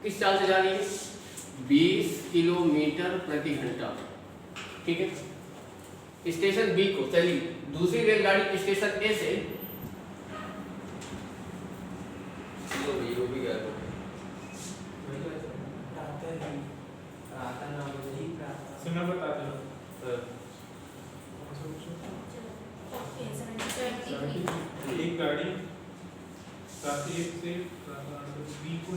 किस चाल से जा रही है? 20 किलोमीटर प्रति घंटा। ठीक है, स्टेशन बी को, चलिए दूसरी रेलगाड़ी स्टेशन ए से, वो भी गया सुना बताते हो एक गाड़ी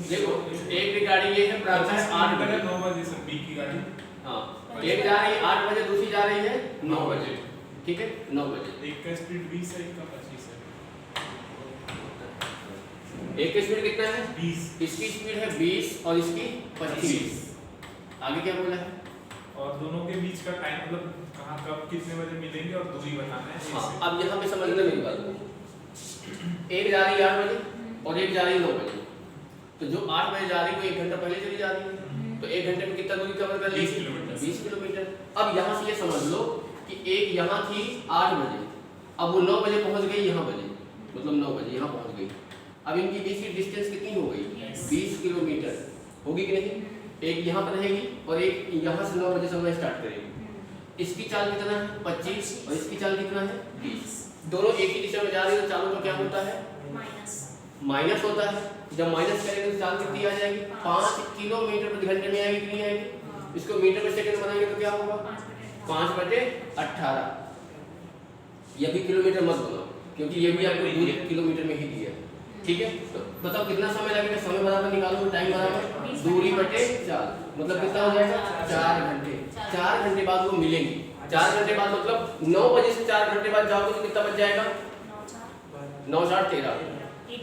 देखो, एक गाड़ी ये है प्रातः 8 बजे 9 बजे से बी की गाड़ी। हाँ, एक जा रही है 8 बजे, दूसरी जा रही है 9 बजे। ठीक है, 9 बजे। एक का स्पीड 20 है, एक का 25 है। एक की स्पीड कितना है? 20। इसकी स्पीड है 20 और इसकी 25। आगे क्या बोला है? और दोनों के बीच का टाइम मतलब कहाँ कब कितने बजे मिलेंगे और दूरी बताना है। हाँ, अब यहाँ पे समझना मेरी बात। एक जा रही है 8 बजे और एक जा रही है 9 बजे। तो जो 8 बजे जा रही है वो 1 घंटा पहले चली जा रही है, तो 1 घंटे में कितना दूरी कवर कर लेगी? 20 किलोमीटर। 20 किलोमीटर। अब यहाँ से ये समझ लो कि एक यहाँ थी 8 बजे, अब वो 9 बजे पहुँच गई यहाँ बजे, मतलब 9 बजे यहाँ पहुँच गई। अब इनकी बीच की डिस्टेंस कितनी हो गई? 20 किलोमीटर होगी कि नहीं? एक यहाँ पर रहेगी और एक यहाँ से 9 बजे समय स्टार्ट करेगी। इसकी चाल कितना है? 25 और इसकी चाल कितना है? 20। दोनों एक ही दिशा में जा रही है तो चालों का क्या होता है? माइनस होता है। जब माइनस करेंगे तो चाल कितनी आ जाएगी? 5 किलोमीटर प्रति घंटे में आएगी कि नहीं आएगी? इसको मीटर पर सेकंड बनाएंगे तो क्या होगा? 5/18। ये भी किलोमीटर मत बनाओ क्योंकि ये भी आपको दूरी किलोमीटर में ही दिया है। ठीक है, तो बताओ कितना समय लगेगा? समय बराबर निकालो, टाइम बराबर दूरी बटे चाल, मतलब कितना हो जाएगा? 4 घंटे। 4 घंटे बाद वो मिलेंगी। 4 घंटे बाद मतलब 9 बजे से 4 घंटे बाद जाओगे तो कितना बच जाएगा? 9 4 13,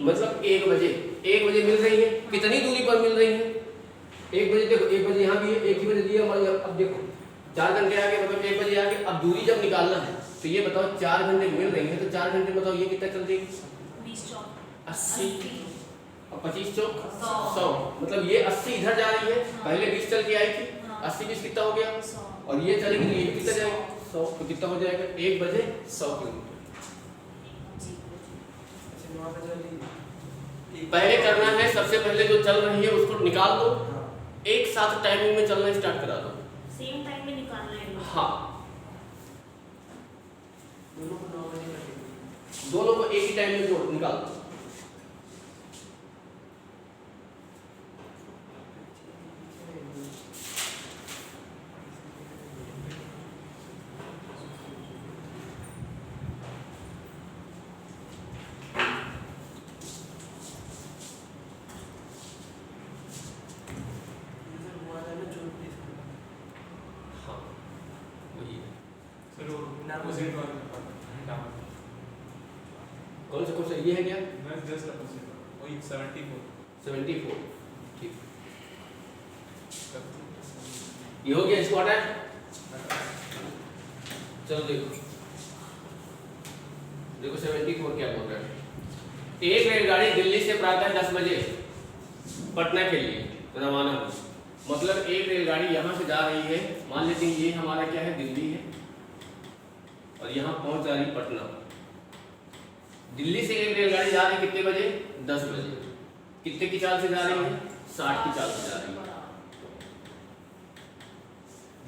मतलब 1 बजे। 1 बजे मिल रही है। कितनी दूरी पर मिल रही है? 1 बजे। देखो 1 बजे यहाँ भी है, 1 ही बजे दिया हमारे। अब देखो 4 घंटे आगे, मतलब 1 बजे आगे। अब दूरी जब निकालना है तो ये बताओ 4 घंटे मिल रही है तो 4 घंटे बताओ ये कितना चल देगी? 80 और 25 चौक 100, मतलब ये 80 इधर जा रही है, पहले 20 चल के आई थी। 80 20 कितना हो गया? और ये चलेगी तो ये कितना जाएगा? 100। तो कितना हो जाएगा? 1 बजे 100 किलोमीटर। पहले करना है, सबसे पहले जो चल रही है उसको निकाल दो, एक साथ टाइमिंग में चलना स्टार्ट करा दो। सेम टाइम में निकालना है। हाँ, दोनों को एक ही टाइम में जोड़ निकाल दो। हाँ, वही है। चलो अपोजिट वाला कौन सा ये है क्या? मैं जस्ट अपोजिट वही 74। 74। ठीक, ये हो गया। इसको हटा। चलो देखो 74 क्या बोल रहा है। एक रेलगाड़ी दिल्ली से प्रातः 10 बजे पटना के लिए रवाना हुई। मतलब एक रेलगाड़ी यहाँ से जा रही है, मान लेते हैं ये हमारा क्या है? दिल्ली है, और यहाँ पहुँच जा रही पटना। दिल्ली से एक रेलगाड़ी जा रही कितने बजे? 10 बजे। कितने की चाल से जा रही है? 60 की चाल से जा रही है।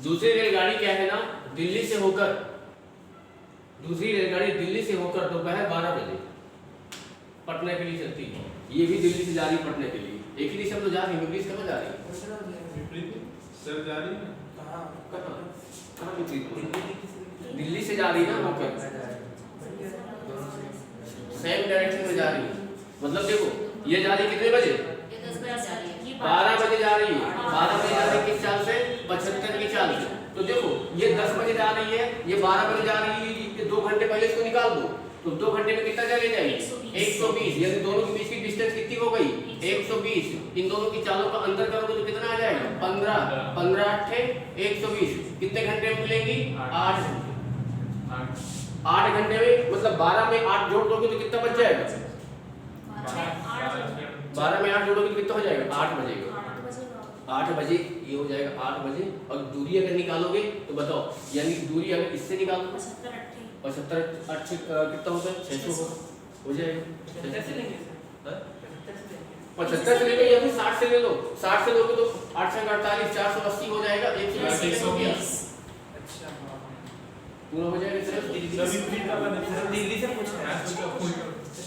दूसरी रेलगाड़ी क्या है ना, दिल्ली से होकर, दूसरी रेलगाड़ी दिल्ली से होकर दोपहर 12 बजे पटना के लिए चलती है। ये भी दिल्ली से जा रही है पटना के लिए। एक ही दिशा में तो जा रही है, विपरीत कहाँ जा रही है? सर जा रही है कहाँ विपरीत? दिल्ली से जा रही है ना होकर, सेम डायरेक्शन में जा रही है। मतलब देखो ये जा रही कितने बजे? 12 बजे जा रही है। 12 बजे जा रही है किस चाल से? 75 की चाल से। तो देखो ये 10 बजे जा रही है, ये 12 बजे जा रही है, 2 घंटे पहले इसको निकाल दो तो 2 घंटे में कितना चले जाएगी? 120। यानी दोनों के बीच की डिस्टेंस कितनी हो गई? 120। इन दोनों की चालों का अंतर करोगे तो कितना आ जाएगा? 15 15 8 120। कितने घंटे में मिलेंगी? 8 घंटे। 8 घंटे में मतलब 12 में 8 जोड़ दोगे तो कितना बच जाएगा? 12 में 8 जोड़ोगे तो कितना हो जाएगा? 8 बजेगा। 8 बजे ये हो जाएगा 8 बजे। और दूरी अगर निकालोगे तो बताओ, यानी दूरी अगर इससे निकालो 75 8 कितना होता है? 600 हो जाएगा। 75 से ले लो या फिर 60 से ले लो। 60 से लोगे तो 8 से 48 480 हो जाएगा। 120 हो गया, अच्छा हाँ पूरा हो जाएगा सर। दिल्ली से पूछ रहा है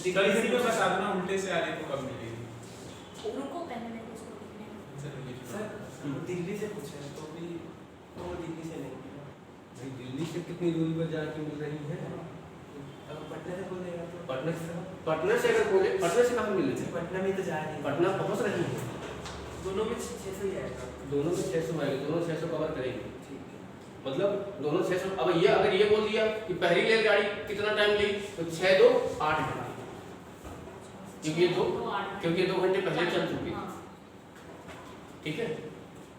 दिल्ली में बता देना उल्टे से आ रही तो कब मिलेगी। रुको पहले मैं उसको लिखने दो। सर दिल्ली से पूछ रहे हैं तो भी तो दिल्ली से नहीं भाई दिल्ली से कितनी दूरी पर जाके मिल रही है? अगर पटना से बोलेगा तो पटना से अगर बोले, पटना से कहाँ मिल रही है? पटना में तो जा रही है, पटना पहुँच रही है, दोनों में 600 ही आएगा। दोनों में 600 आएगा, दोनों 600 कवर करेंगे। ठीक है मतलब दोनों 600। अब ये अगर ये बोल दिया कि पहली रेलगाड़ी कितना टाइम ली तो 6 2 8 घंटे, क्योंकि ये 2 घंटे पहले चल चुकी है। ठीक है,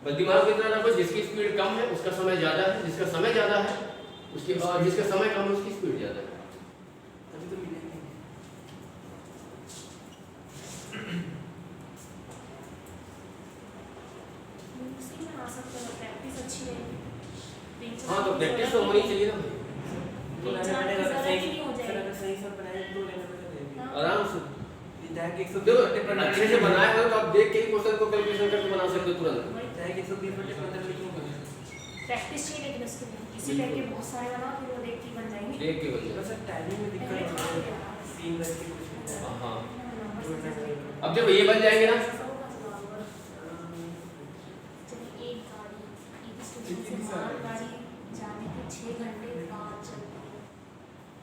बस दिमाग में इतना रखो जिसकी स्पीड कम है उसका समय ज़्यादा है, जिसका समय ज़्यादा है उसकी, और जिसका समय कम है उसकी स्पीड ज़्यादा है। अभी तो मिलेंगे। उसी में आ सकते हो, प्रैक्टिस अच्छी रहेगी। हाँ तो प्रैक्टिस तो होनी चाहिए ना भाई, तो तीन लेने चार की पड़ेगा, जरूरत सही ही नहीं हो सर जाएगी। अगर सही सब बनाए तो लेने पड़ेगा। आराम से। विधायक 120 देखो बटे 15 अच्छे से बनाए हो तो आप देख के ही क्वेश्चन को कैलकुलेशन करके बना सकते हो तुरंत। विधायक 120 बटे 15 लिखूं बने। प्रैक्टिस चाहिए लेकिन उसके लिए इसी टाइप के बहुत सारे बनाओ, फिर वो देख के बन जाएंगे। देख के बन बस जाए। टाइमिंग में दिक्कत हो रही है, 3 बज के कुछ मिनट है। हाँ अब जब ये बन जाएंगे ना, एक गाड़ी एक स्टेशन से मालगाड़ी जाने के 6 घंटे बाद चलती है।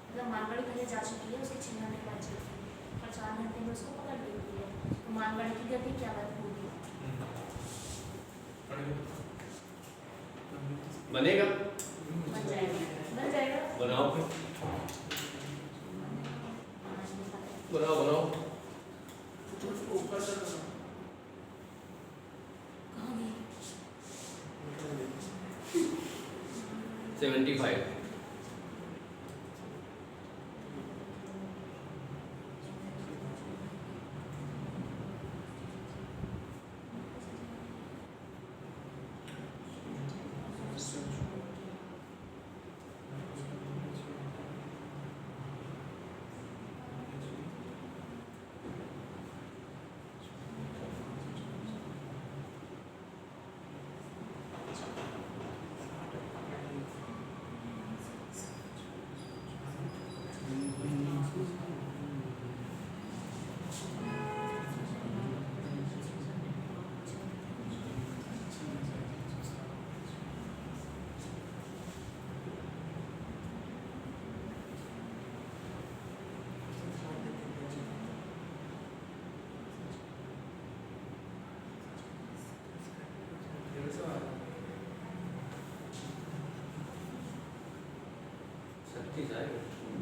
मतलब मालगाड़ी पहले जा चुकी है, उसके 6 घंटे बाद चलती है और 4 घंटे में उसको पकड़ लेती है। तो मालगाड़ी की गति क्या होगी? बनेगा, बन जाएगा, बन जाएगा। बनाओ फिर, बनाओ बनाओ। तो उसको ऊपर कर दो। कहाँ गई? 75।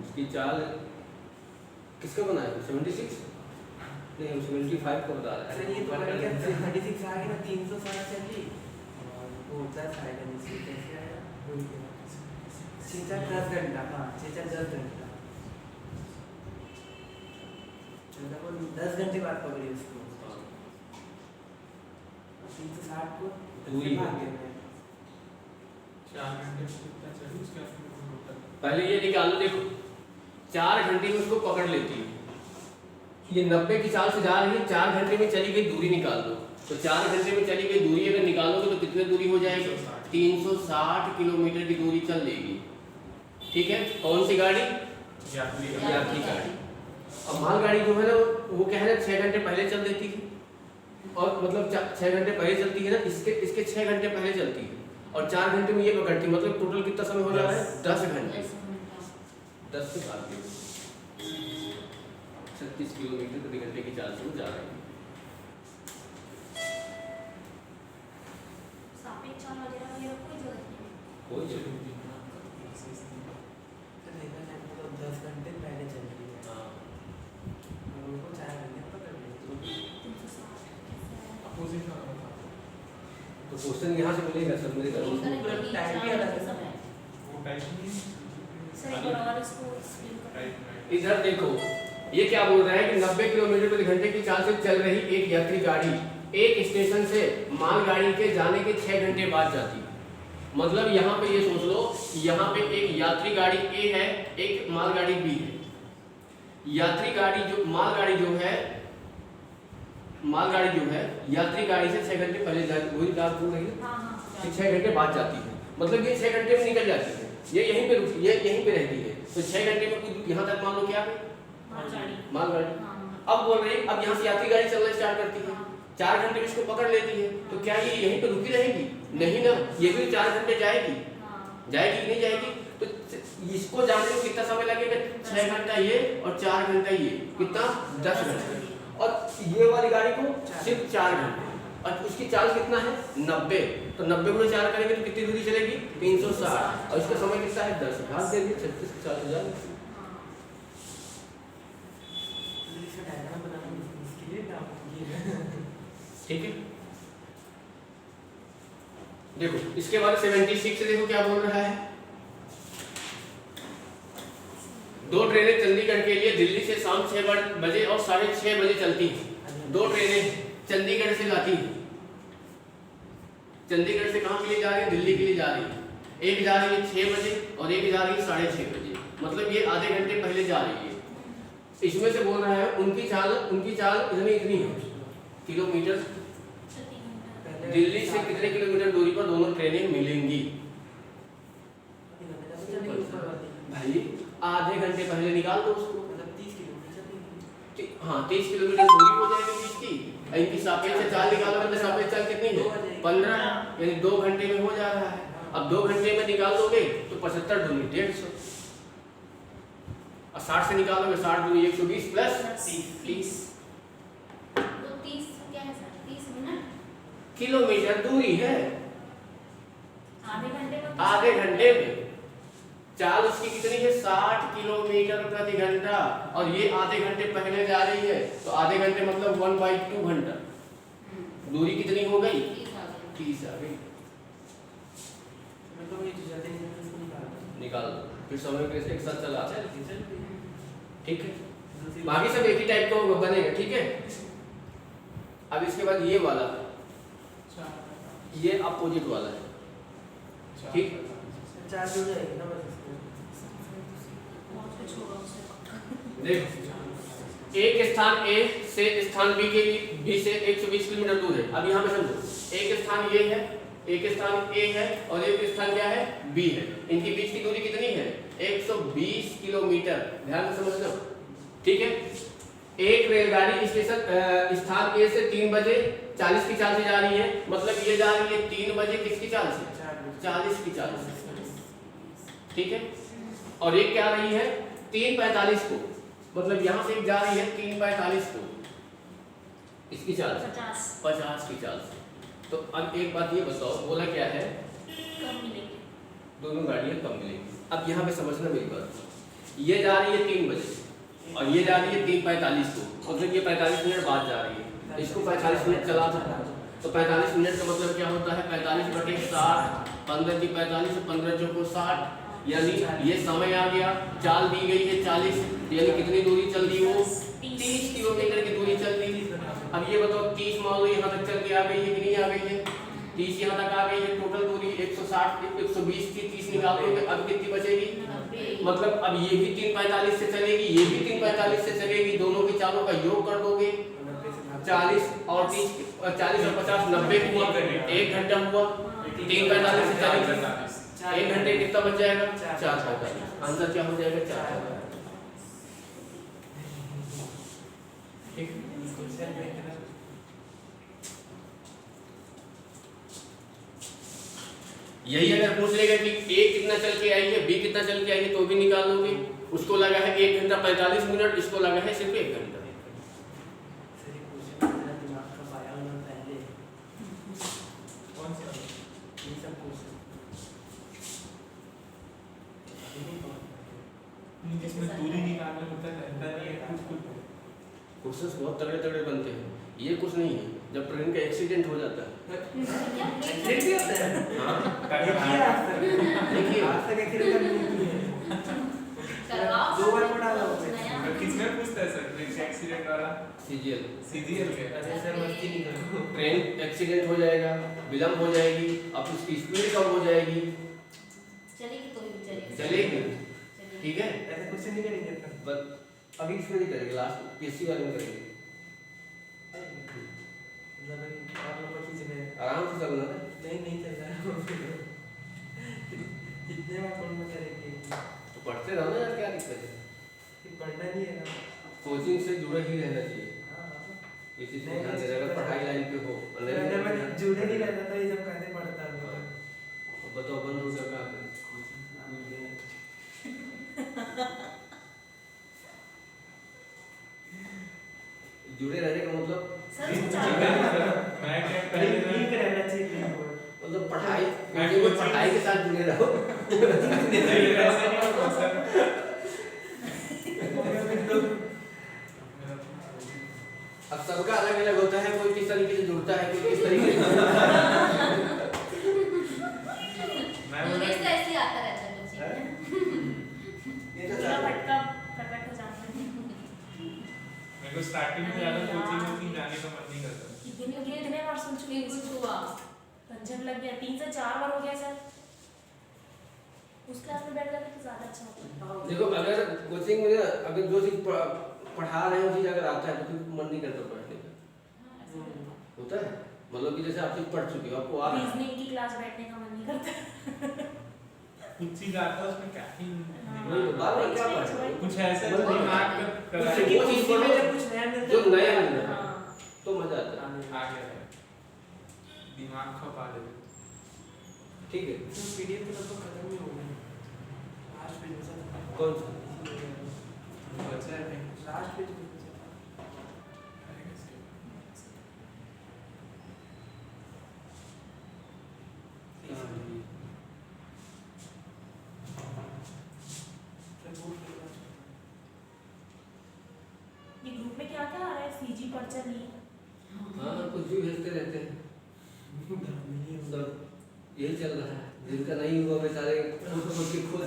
उसकी चाल किसका बनाया? 76 नहीं, हम 75 का बता रहे सर हैं। ये तो बढ़ गया 36 आ गई ना, 360 चली और वो 10 आएगा नीचे, कैसे आया भूल गया। 6-10 घंटा, हाँ 6-10 घंटा, मतलब वो 10 घंटे बाद पकड़ी उसको। 360 को दूरी भाग गए। 4 घंटे कितना चली उसके बाद पहले ये निकालो, देखो 4 घंटे में उसको पकड़ लेती है। ये 90 की चाल से जा रही है, 4 घंटे में चली गई दूरी निकाल दो। तो 4 घंटे में चली गई दूरी अगर निकालोगे तो कितनी दूरी हो जाएगी? 360 किलोमीटर की दूरी चल लेगी। ठीक है, कौन सी गाड़ी? यात्री गाड़ी। अब मालगाड़ी जो है ना वो क्या है ना 6 घंटे पहले चल देती है, और मतलब 6 घंटे पहले चलती है ना, इसके 6 घंटे पहले चलती है और 4 घंटे में ये पकड़ती है। मतलब टोटल कितना समय हो जा रहा है? 10 घंटे। 10 से 7 36 किलोमीटर प्रति घंटे की चाल से वो जा रही है। सापेक्ष चाल वगैरह ये कोई जरूरत नहीं है। कोई जरूरत नहीं। तो 10 घंटे पहले चल रही है हाँ, और उनको 4 घंटे पकड़ लिया। 360 अपोजिट का होता तो क्वेश्चन यहाँ से मिलेगा सर मेरे घर में। पूरा टाइम भी अलग है। वो टाइप सर एक बार और इसको explain करो। टाइप इधर देखो ये क्या बोल रहा है कि 90 किलोमीटर प्रति घंटे की चाल से चल रही एक यात्री गाड़ी एक स्टेशन से मालगाड़ी के जाने के 6 घंटे बाद जाती है। मतलब यहाँ पे ये सोच लो, यहाँ पे एक यात्री गाड़ी ए है, एक मालगाड़ी बी है। यात्री गाड़ी जो मालगाड़ी जो है मालगाड़ी जो है यात्री गाड़ी से 6 घंटे पहले जाती, वही बात बोल रही है हाँ हाँ कि 6 घंटे बाद जाती है, मतलब ये 6 घंटे में निकल जाती है, ये यहीं पे रुकती है, यहीं पे रहती है, तो 6 घंटे में कुछ यहाँ तक मान लो क्या है मालगाड़ी मालगाड़ी। हाँ अब बोल रही है अब यहाँ से यात्री गाड़ी चलना स्टार्ट करती है, 4 घंटे में इसको पकड़ लेती है, तो क्या ये यहीं पे रुकी रहेगी? नहीं ना, ये भी 4 घंटे जाएगी, हाँ जाएगी कि नहीं जाएगी? तो इसको जाने में कितना समय लगेगा? 6 घंटा ये और 4 घंटा ये, कितना? 10 घंटे। और ये वाली गाड़ी को सिर्फ 4 घंटे, और उसकी चाल कितना है? 90, तो 90 में 4 करेंगे तो कितनी दूरी चलेगी? 360, और इसका समय कितना है? 10 घात दे दिए 36 के 4000। इसका डायग्राम बनाना मुश्किल है काम ठीक है, देखो इसके बाद 76 से देखो क्या बोल रहा है। 2 ट्रेनें चंडीगढ़ के लिए दिल्ली से शाम 6 बजे और 6:30 बजे चलती हैं। 2 ट्रेनें चंडीगढ़ से जाती हैं, चंडीगढ़ से कहाँ के लिए जा रही है? दिल्ली के लिए जा रही है। एक जा रही है 6 बजे और एक जा रही है 6:30 बजे, मतलब ये आधे घंटे पहले जा रही है। इसमें से बोल रहा है उनकी चाल इतनी है किलोमीटर, दिल्ली से कितने किलोमीटर दूरी पर दोनों ट्रेनें मिलेंगी? भाई आधे घंटे पहले निकाल दो उसको, मतलब 30 किलोमीटर। हाँ 30 किलोमीटर दूरी हो जाएगी बीच की, इनकी सापेक्ष चाल निकालोगे तो सापेक्ष चाल कितनी है? 15, यानी 2 घंटे में हो जा रहा है। अब 2 घंटे में निकाल दोगे तो 75 दूनी 150, और 60 से निकालोगे 60 दूनी 120 प्लस 30 तो 30 क्या है सर? 30 मिनट किलोमीटर दूरी है। आधे घंटे में आधे घंटे में चाल उसकी कितनी है? 60 किलोमीटर प्रति घंटा, और ये आधे घंटे पहले जा रही है, तो आधे घंटे मतलब 1/2 घंटा, दूरी कितनी हो गई? 30 आ गई। मतलब ये जो जल्दी जल्दी इसको निकाल दो, फिर समय कैसे एक साथ चला, चल ठीक है, बाकी सब एक ही टाइप का बनेगा, ठीक है। अब इसके बाद ये वाला, ये अपोजिट वाला है, ठीक। चार्ज हो जाएगा ना बस बहुत कुछ होगा उससे पक्का। देखो एक स्थान A से स्थान B के लिए B से 120 किलोमीटर दूर है। अब यहाँ पे समझो, एक स्थान ये है, एक स्थान A है और एक स्थान क्या है? B है। इनके बीच की दूरी कितनी है? 120 किलोमीटर, ध्यान से समझना, ठीक है। एक रेलगाड़ी स्टेशन स्थान A से 3 बजे 40 की चाल से जा रही है, मतलब ये जा रही है 3 बजे किसकी चाल से? 40 की चाल से, ठीक है। और एक क्या आ रही है? 3:45 को, मतलब यहाँ से एक जा रही है 3:45 को, इसकी चाल से 50 की चाल से। तो अब एक बात ये बताओ, बोला क्या है? कम मिलेंगे, दोनों गाड़ियाँ कम मिलेंगी। अब यहाँ पे समझना मेरी बात, ये जा रही है 3 बजे और ये जा रही है 3:45 को, मतलब ये 45 मिनट बाद जा रही है, इसको 45 मिनट चला था, तो 45 मिनट का मतलब क्या होता है? 45/60, 15 की 45, 15 चौको 60, यानी ये समय आ गया। चाल दी गई है 40, यानी कितनी दूरी चल दी? वो 30 किलोमीटर की दूरी चल दी। अब ये बताओ 30 मान लो यहाँ तक चल के आ गई है कि नहीं आ गई है? 30 यहाँ तक आ गई है, टोटल दूरी 160 120 की 30 निकाल दोगे, अब कितनी बचेगी? मतलब अब ये भी 3:45 से चलेगी, ये भी 3:45 से चलेगी, दोनों की चालों का योग कर दोगे, 40 और 30, 40 और 50 90 हुआ, 1 घंटा हुआ, 3:45 से 40, 1 घंटे कितना बच जाएगा? 4:45। आंसर क्या हो जाएगा? 4:45, ठीक। यही अगर पूछ लेगा कि A कितना चल के आई है, B कितना चल के आई है, तो भी निकाल दोगे। उसको लगा है 1 घंटा 45 मिनट, इसको लगा है सिर्फ 1 घंटा। इसमें दूरी निकालना होता है, क्वेश्चंस बहुत तगड़े तगड़े बनते हैं, ये कुछ नहीं है। जब ट्रेन का एक्सीडेंट हो जाता है, एक्सीडेंट भी होता है। हाँ देखिए आज तक एक्सीडेंट नहीं है। करवाओ 2 बार पढ़ा लो। किसमें पूछता है सर एक्सीडेंट वाला? CGL के। अरे सर मस्ती नहीं करो। ट्रेन एक्सीडेंट हो जाएगा, विलम्ब हो जाएगी, अब उसकी स्पीड कम हो जाएगी, चलेगी तो भी चलेगी, चलेगी, ठीक है। ऐसे क्वेश्चन नहीं करेंगे बस अभी इसमें नहीं करेंगे, लास्ट PSC वाले में करेंगे। मतलब भाई आप लोग को खींचने आराम से चलना है। नहीं चल रहा है इतने में कौन में करेंगे तो पढ़ते रहो ना यार, क्या दिक्कत है? कि पढ़ना नहीं है ना कोचिंग से जुड़े ही रहना चाहिए, हाँ किसी से ध्यान देना, अगर पढ़ाई लाइन पे हो। अगर मैं जुड़े नहीं रहता तो ये सब कैसे पढ़ता मैं बताओ बंद हो गया कहाँ पे? जुड़े रहने का मतलब सर मैं क्या कहीं पहले ठीक रहना चाहिए मतलब पढ़ाई, कोचिंग में पढ़ाई के साथ जुड़े रहो। नहीं ऐसा नहीं होता सर। अब सबका अलग अलग होता है, कोई किस तरीके से जुड़ता है, कोई किस तरीके से। मैं मुझे बोला ऐसे ही आता रहता है कोचिंग में। ये तो पूरा भटका प्रकट हो जाता है। मेरे को स्टार्टिंग में ज्यादा कोचिंग में कहीं जाने का मन नहीं करता। कितने बार सुन चुकी हूँ कुछ हुआ, पंचम लग गया, 3 से 4 बार हो गया सर। उस क्लास में बैठ जाते तो ज्यादा अच्छा होता। देखो अगर कोचिंग में अगर जो चीज पढ़ा रहे हैं वो चीज अगर आता है तो फिर मन नहीं करता पढ़ने का, होता है। मतलब कि जैसे आप चीज पढ़ चुके हो, आपको आ रहा है। रीजनिंग की क्लास बैठने का मन नहीं करता। कुछ चीज आता है उसमें क्या ही वही तो बात है, क्या पढ़ रहे हो? कुछ ऐसा मतलब दिमाग का कुछ कराए वो चीज इसी में पढ़ो जब कुछ नया मिलता जो है नया मिल रहा है, हाँ। तो मजा आता है। आ गया है दिमाग खपा देते। ठीक है, पीडीएफ तो लगभग खत्म ही हो गया लास्ट पेज बचा था कौन सा? बचा है नहीं लास्ट पेज बचा था ये ग्रुप में क्या क्या आ रहा है? सीजी पर्चा ली। हाँ कुछ भी भेजते रहते हैं, मतलब यही चल रहा है। जिनका नहीं हुआ बेचारे खुद के खुद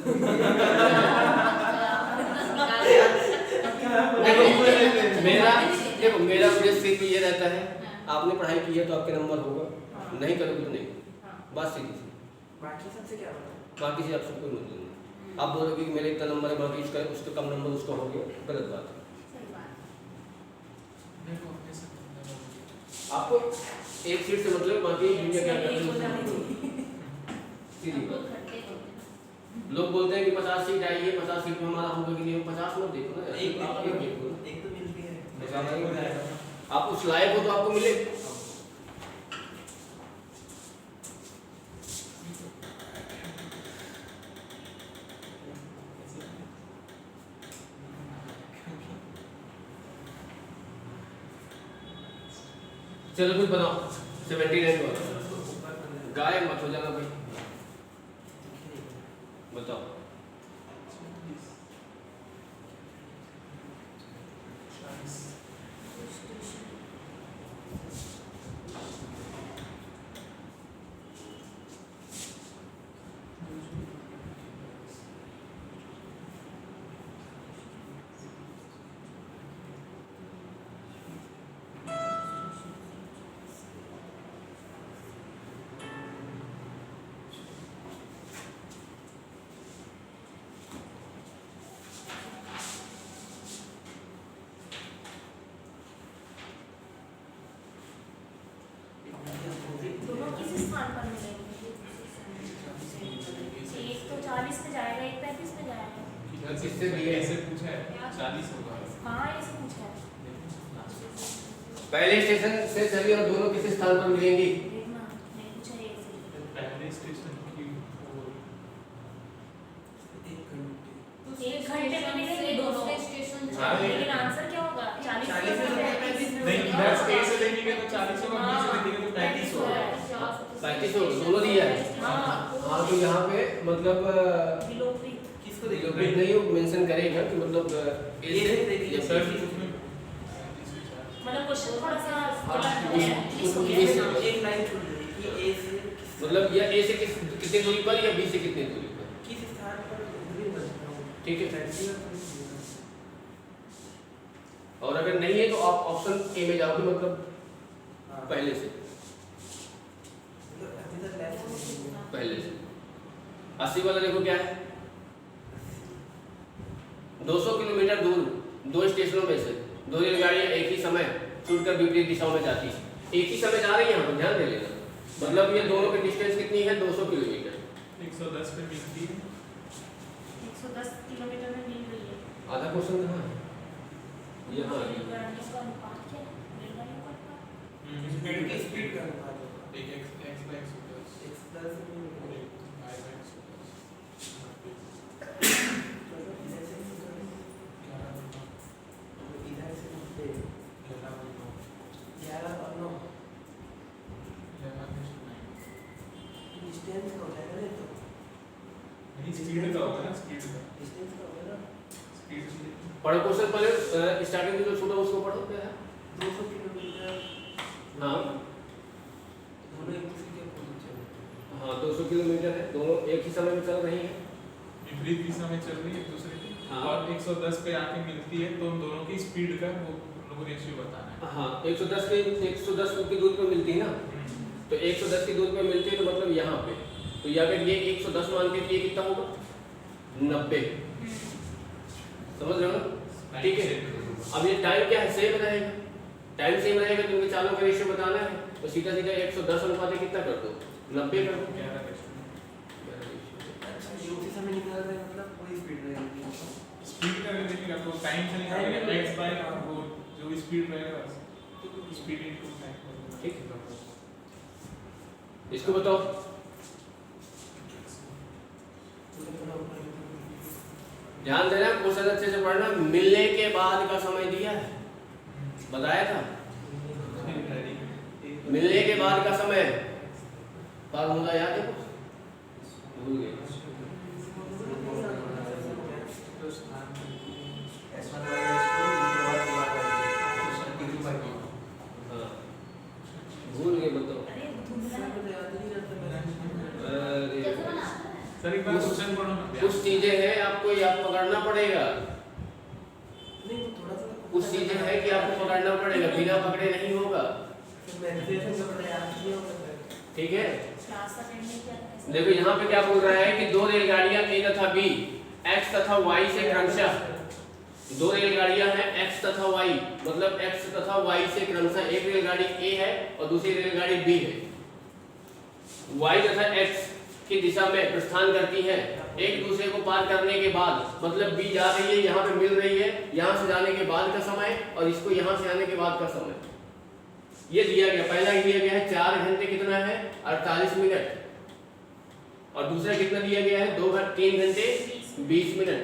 देखो मेरा उद्देश्य सिर्फ ये रहता है, आपने पढ़ाई की है तो आपके नंबर होगा, नहीं करोगे तो नहीं, बात सीधी सी। बाकी सबसे क्या होता है बाकी से आप सबको मतलब नहीं। आप बोलोगे कि मेरे इतना नंबर है, बाकी इसका उसका कम नंबर उसका हो गया, गलत बात है। सही बात। मेरे को अपने से आपको एक सीट से मतलब बाकी दुनिया क्या करती है सीधी बात। लोग बोलते हैं कि 50 सीट आई है, 50 सीट में हमारा होगा कि नहीं, 50 मत देखो ना, एक आप एक देखो ना। एक तो मिलती है ऐसा नहीं होता है। आप उस लायक हो तो आपको मिलेगा। चलो कुछ बनाओ 79 वाला, गाय मत हो जाना भाई, बताओ। दोनों किस स्थान पर मिलेंगे? एक तो 40 पे जाएगा, एक 35 पे जाएगा। किससे दिए? ऐसे पूछा है 40 होगा। हाँ ऐसे पूछा है। पहले स्टेशन से चलिए और दोनों किस स्थान पर मिलेंगी? देखना नहीं पूछा है ऐसे। पहले स्टेशन की एक घंटे में मिलेंगे दोनों। हाँ, लेकिन आंसर क्या होगा? 40 40 में 35 में नहीं इधर से A से लेंगे तो 40 होगा, B से लेंगे तो 35 होगा। 35 होगा, दोनों दिया है। हाँ हाँ तो यहाँ पे मतलब विलोपित। किसको जो देखो भी नहीं मेंशन करेगा कि मतलब ए से या सर फिर उसमें मतलब क्वेश्चन थोड़ा सा हाँ, मिस हो उस- गया। उस- एक लाइन छूट गई कि ए से मतलब या ए से कितनी दूरी पर या बी से कितनी दूरी पर, किस स्थान पर दूरी बनता हूँ ठीक है। 30 में थोड़ी दूरी है। और अगर नहीं है तो आप ऑप्शन ए में जाओगे, मतलब हाँ। पहले से मतलब अभी तक लेफ्ट से पहले से 80 वाला देखो क्या है, 200 किलोमीटर दूर दो स्टेशनों में से दो रेलगाड़ियां एक ही समय छूटकर विपरीत दिशाओं में जाती हैं। एक ही समय जा रही है यहाँ पर, ध्यान दे लेना। मतलब ये दोनों की डिस्टेंस कितनी है, 200 किलोमीटर। 110 पे मिलती है। 110 किलोमीटर में मिल रही है। आधा क्वेश्चन कहाँ है? यहाँ रेलगाड़ियों का अनुपात क्या है? रेलगाड़ियों का अनुपात? स्पीड की स्पीड का अनुपात होगा। एक x by 110 x प्लस में और एक y by 110 इधर से पे 11 और 9 डिस्टेंस का हो जाएगा नहीं तो स्पीड का होगा ना, स्पीड का डिस्टेंस का होगा ना स्पीड पढ़ो क्वेश्चन, पहले स्टार्टिंग में जो छोटा उसको पढ़ो क्या है। 200 किलोमीटर हाँ दोनों एक दूसरे के अपोजिट चल रहे हैं। हाँ 200 किलोमीटर है, दोनों एक ही समय में चल रही हैं। विपरीत दिशा में चल रही है एक दूसरे की, हाँ। और 110 पे आके मिलती है, तो उन दोनों की स्पीड का वो लोगों रेशियो बताना है। हाँ 110 की दूरी पे मिलती है ना, तो 110 की दूरी पे मिलती है, तो मतलब यहाँ पे तो या अगर ये 110 मान के ये कितना होगा, 90। समझ रहे हो ना? ठीक है। अब ये टाइम क्या है, सेम रहेगा। टाइम सेम रहेगा तो इनके चालों का रेशियो बताना है, तो सीधा सीधा 110 अनुपात कितना कर दो, 90 कर दो। अच्छा ये उसी समय निकाल रहे हैं, मतलब वही स्पीड रहेगी। स्पीड का अगर देखिएगा तो टाइम से निकालेंगे, x बाय वो जो भी स्पीड रहेगा, स्पीड इनटू टाइम। ठीक है, इसको बताओ। ध्यान देना, क्वेश्चन अच्छे से पढ़ना। मिलने के बाद का समय दिया है, बताया था। मिलने के बाद का समय फार्मूला याद है, भूल गए। हाँ भूल गए, बताओ। अरे धुंधला अरे कैसे बनाता है? सर एक बार क्वेश्चन पढ़ो ना। कुछ चीजें हैं आपको याद पकड़ना पड़ेगा, नहीं वो थोड़ा सा कुछ चीजें हैं कि आपको पकड़ना पड़ेगा, बिना पकड़े नहीं होगा। मेडिटेशन का बड़ा याद किया होगा। ठीक है, क्लास अटेंड नहीं किया था कैसे? देखो यहाँ पे क्या बोल रहा है कि दो रेलगाड़ियां ए तथा बी x तथा y से क्रमशः, दो रेलगाड़ियां हैं x तथा y, मतलब x तथा y से क्रमशः एक रेलगाड़ी a है और दूसरी रेलगाड़ी b है। y तथा x की दिशा में प्रस्थान करती है, एक दूसरे को पार करने के बाद, मतलब b जा रही है, यहाँ पे मिल रही है, यहाँ से जाने के बाद का समय और इसको यहाँ से आने के बाद का समय ये दिया गया। पहला ही दिया गया है 4 घंटे कितना है 48 मिनट, और दूसरा कितना दिया गया है 3 घंटे 20 मिनट।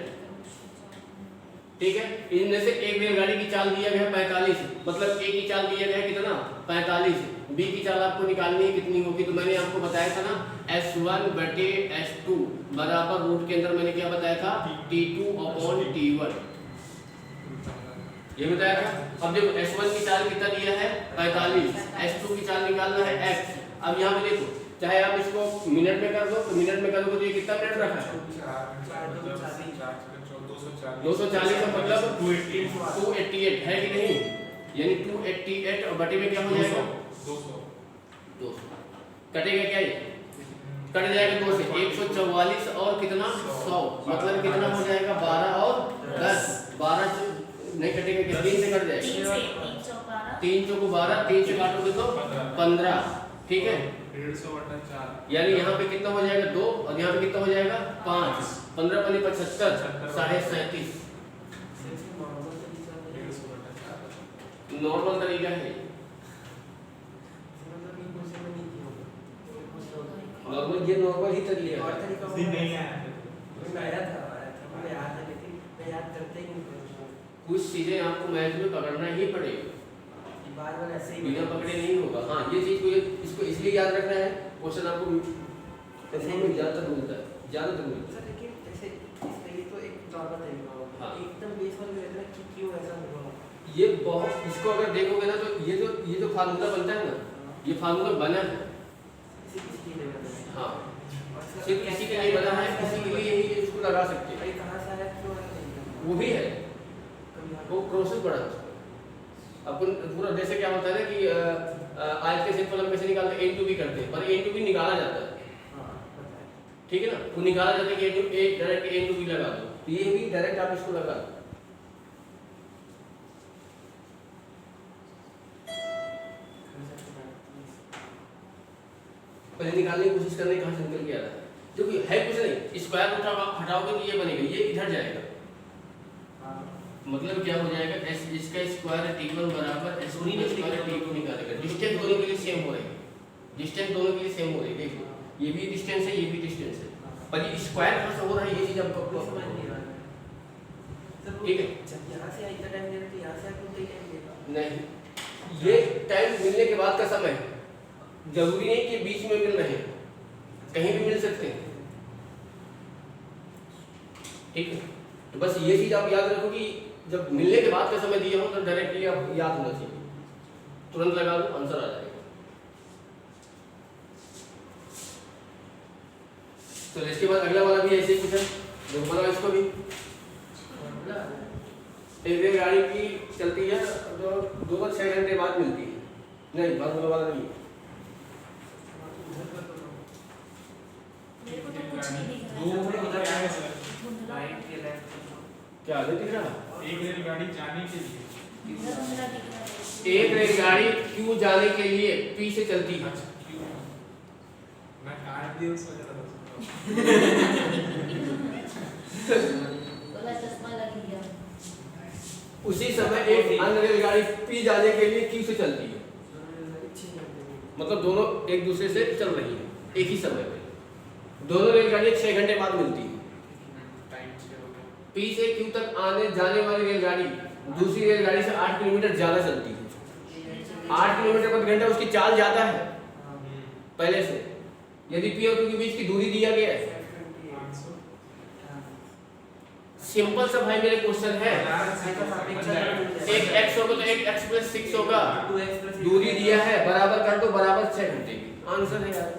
ठीक है, इनमें से एक रेलगाड़ी की चाल दिया गया है 45, मतलब ए की चाल दिया गया है कितना 45, बी की चाल आपको निकालनी है कितनी होगी। तो मैंने आपको बताया था ना S1 बटे S2 बराबर रूट के अंदर मैंने क्या बताया था T2/T1, ये बताया था। अब देखो S1 की चाल कितना दिया है 45, S2 की चाल निकालना है x। अब यहाँ पे देखो, चाहे आप इसको मिनट में कर दो तो मिनट में करोगे तो ये कितना मिनट रखा है 240 का मतलब 288 है कि नहीं, यानी 288 और बटे में क्या हो जाएगा 200। कटेगा क्या, ये कट जाएगा 2 से 144 और कितना 100, मतलब कितना हो जाएगा 12 और 10, 12 नहीं कटेगा क्या, 3 से कट जाएगा, 3 चौको 12, 3 से काटोगे तो 15। ठीक है, 150/4 यानी यहाँ पे कितना हो जाएगा 2 और यहाँ पे कितना हो जाएगा 5, 15 × 75 37.5। नॉर्मल तरीका है, नॉर्मल ये नॉर्मल ही कर लिया और है। तरीका दिन नहीं आया आया था मुझे याद है, लेकिन मैं याद करते ही नहीं हूँ। कुछ चीजें आपको मैथ में पकड़ना ही पड़ेगा, बार बार ऐसे ही बिना पकड़े नहीं होगा। हाँ ये चीज को इसको इसलिए याद रखना है, क्वेश्चन आपको पढ़ने में ज्यादातर मिलता है, ज्यादातर मिलता है। सर लेकिन जैसे इसका ये तो एक नॉर्मल तरीका होगा, हाँ। एकदम बेस वाला रहता है कि क्यों ऐसा हुआ। ये बहुत, इसको अगर देखोगे ना तो ये जो फार्मूला बनता है ना, ये फार्मूला बना है किसी के लिए बना है। हाँ, और सर सिर्फ किसी के लिए बना है, किसी के लिए ही इसको लगा सकते हैं, भाई कहाँ से आया क्यों आया नहीं जानता। वो भी है, कभी वो प्रोसेस बड़ा है। अपन पूरा जैसे क्या होता है ना कि आयत के क्षेत्रफल हम कैसे निकालते हैं, a/b करते हैं, पर a/b निकाला जाता है, हाँ बताया। ठीक है ना, वो निकाला जाता है कि डायरेक्ट a/b लगा दो, तो ये भी डायरेक्ट आप इसको लगा दो। पहले निकालने की कोशिश करने कहाँ से निकल के आ रहा है, जो कि है कुछ नहीं, स्क्वायर हटाओगे तो ये बनेगा, ये इधर जाएगा, मतलब क्या हो जाएगा, एस इसका स्क्वायर t1 बराबर s का स्क्वायर t2 निकालेगा। डिस्टेंस दोनों के लिए सेम हो रही है, डिस्टेंस दोनों के लिए सेम हो रही है, देखो ये भी डिस्टेंस है, ये भी डिस्टेंस है, पर ये स्क्वायर कहाँ से हो रहा है ये चीज आपको ठीक है। जब यहाँ से इतना टाइम देना तो यहाँ से आपको उतना ही टाइम देगा नहीं, ये टाइम मिलने के बाद का समय है, जरूरी नहीं कि बीच में मिल रहे हैं, कहीं भी मिल सकते हैं, ठीक है। तो बस ये चीज आप याद रखो कि जब मिलने के बाद का समय दिया हो तो डायरेक्टली आप याद होना चाहिए, तुरंत लगा लो आंसर आ जाएगा। तो इसके बाद अगला वाला भी ऐसे ही कुछ है, जो बनाओ इसको भी। एक रेलगाड़ी की चलती है तो 2-6 घंटे बाद मिलती है, नहीं बाद वाला नहीं, मेरे को तो कुछ नहीं दिख रहा दो है। क्या है सर? धुंधला राइट के लेफ्ट क्या आगे दिख रहा है? एक रेलगाड़ी जाने के लिए धुंधला दिख रहा है। एक रेलगाड़ी क्यों जाने के लिए पी से चलती है, अच्छा क्यों मैं काट दिया उस वजह बोला चश्मा लग गया। उसी समय एक अन्य रेलगाड़ी पी जाने के लिए क्यू से चलती है, मतलब दोनों एक दूसरे से चल रही है एक ही समय पे, दोनों रेलगाड़ियां 6 घंटे बाद मिलती है। टाइम से हो गया। पी से क्यू तक आने जाने वाली रेलगाड़ी दूसरी रेलगाड़ी से 8 किलोमीटर ज्यादा चलती है, 8 किलोमीटर प्रति घंटा उसकी चाल ज्यादा है पहले से, यदि पी और क्यू के बीच की दूरी दिया गया है। सिंपल सा भाई मेरे क्वेश्चन है, एक x होगा तो एक x + 6 होगा, दूरी दिया है बराबर कर दो, बराबर 6 घंटे की आंसर है यार।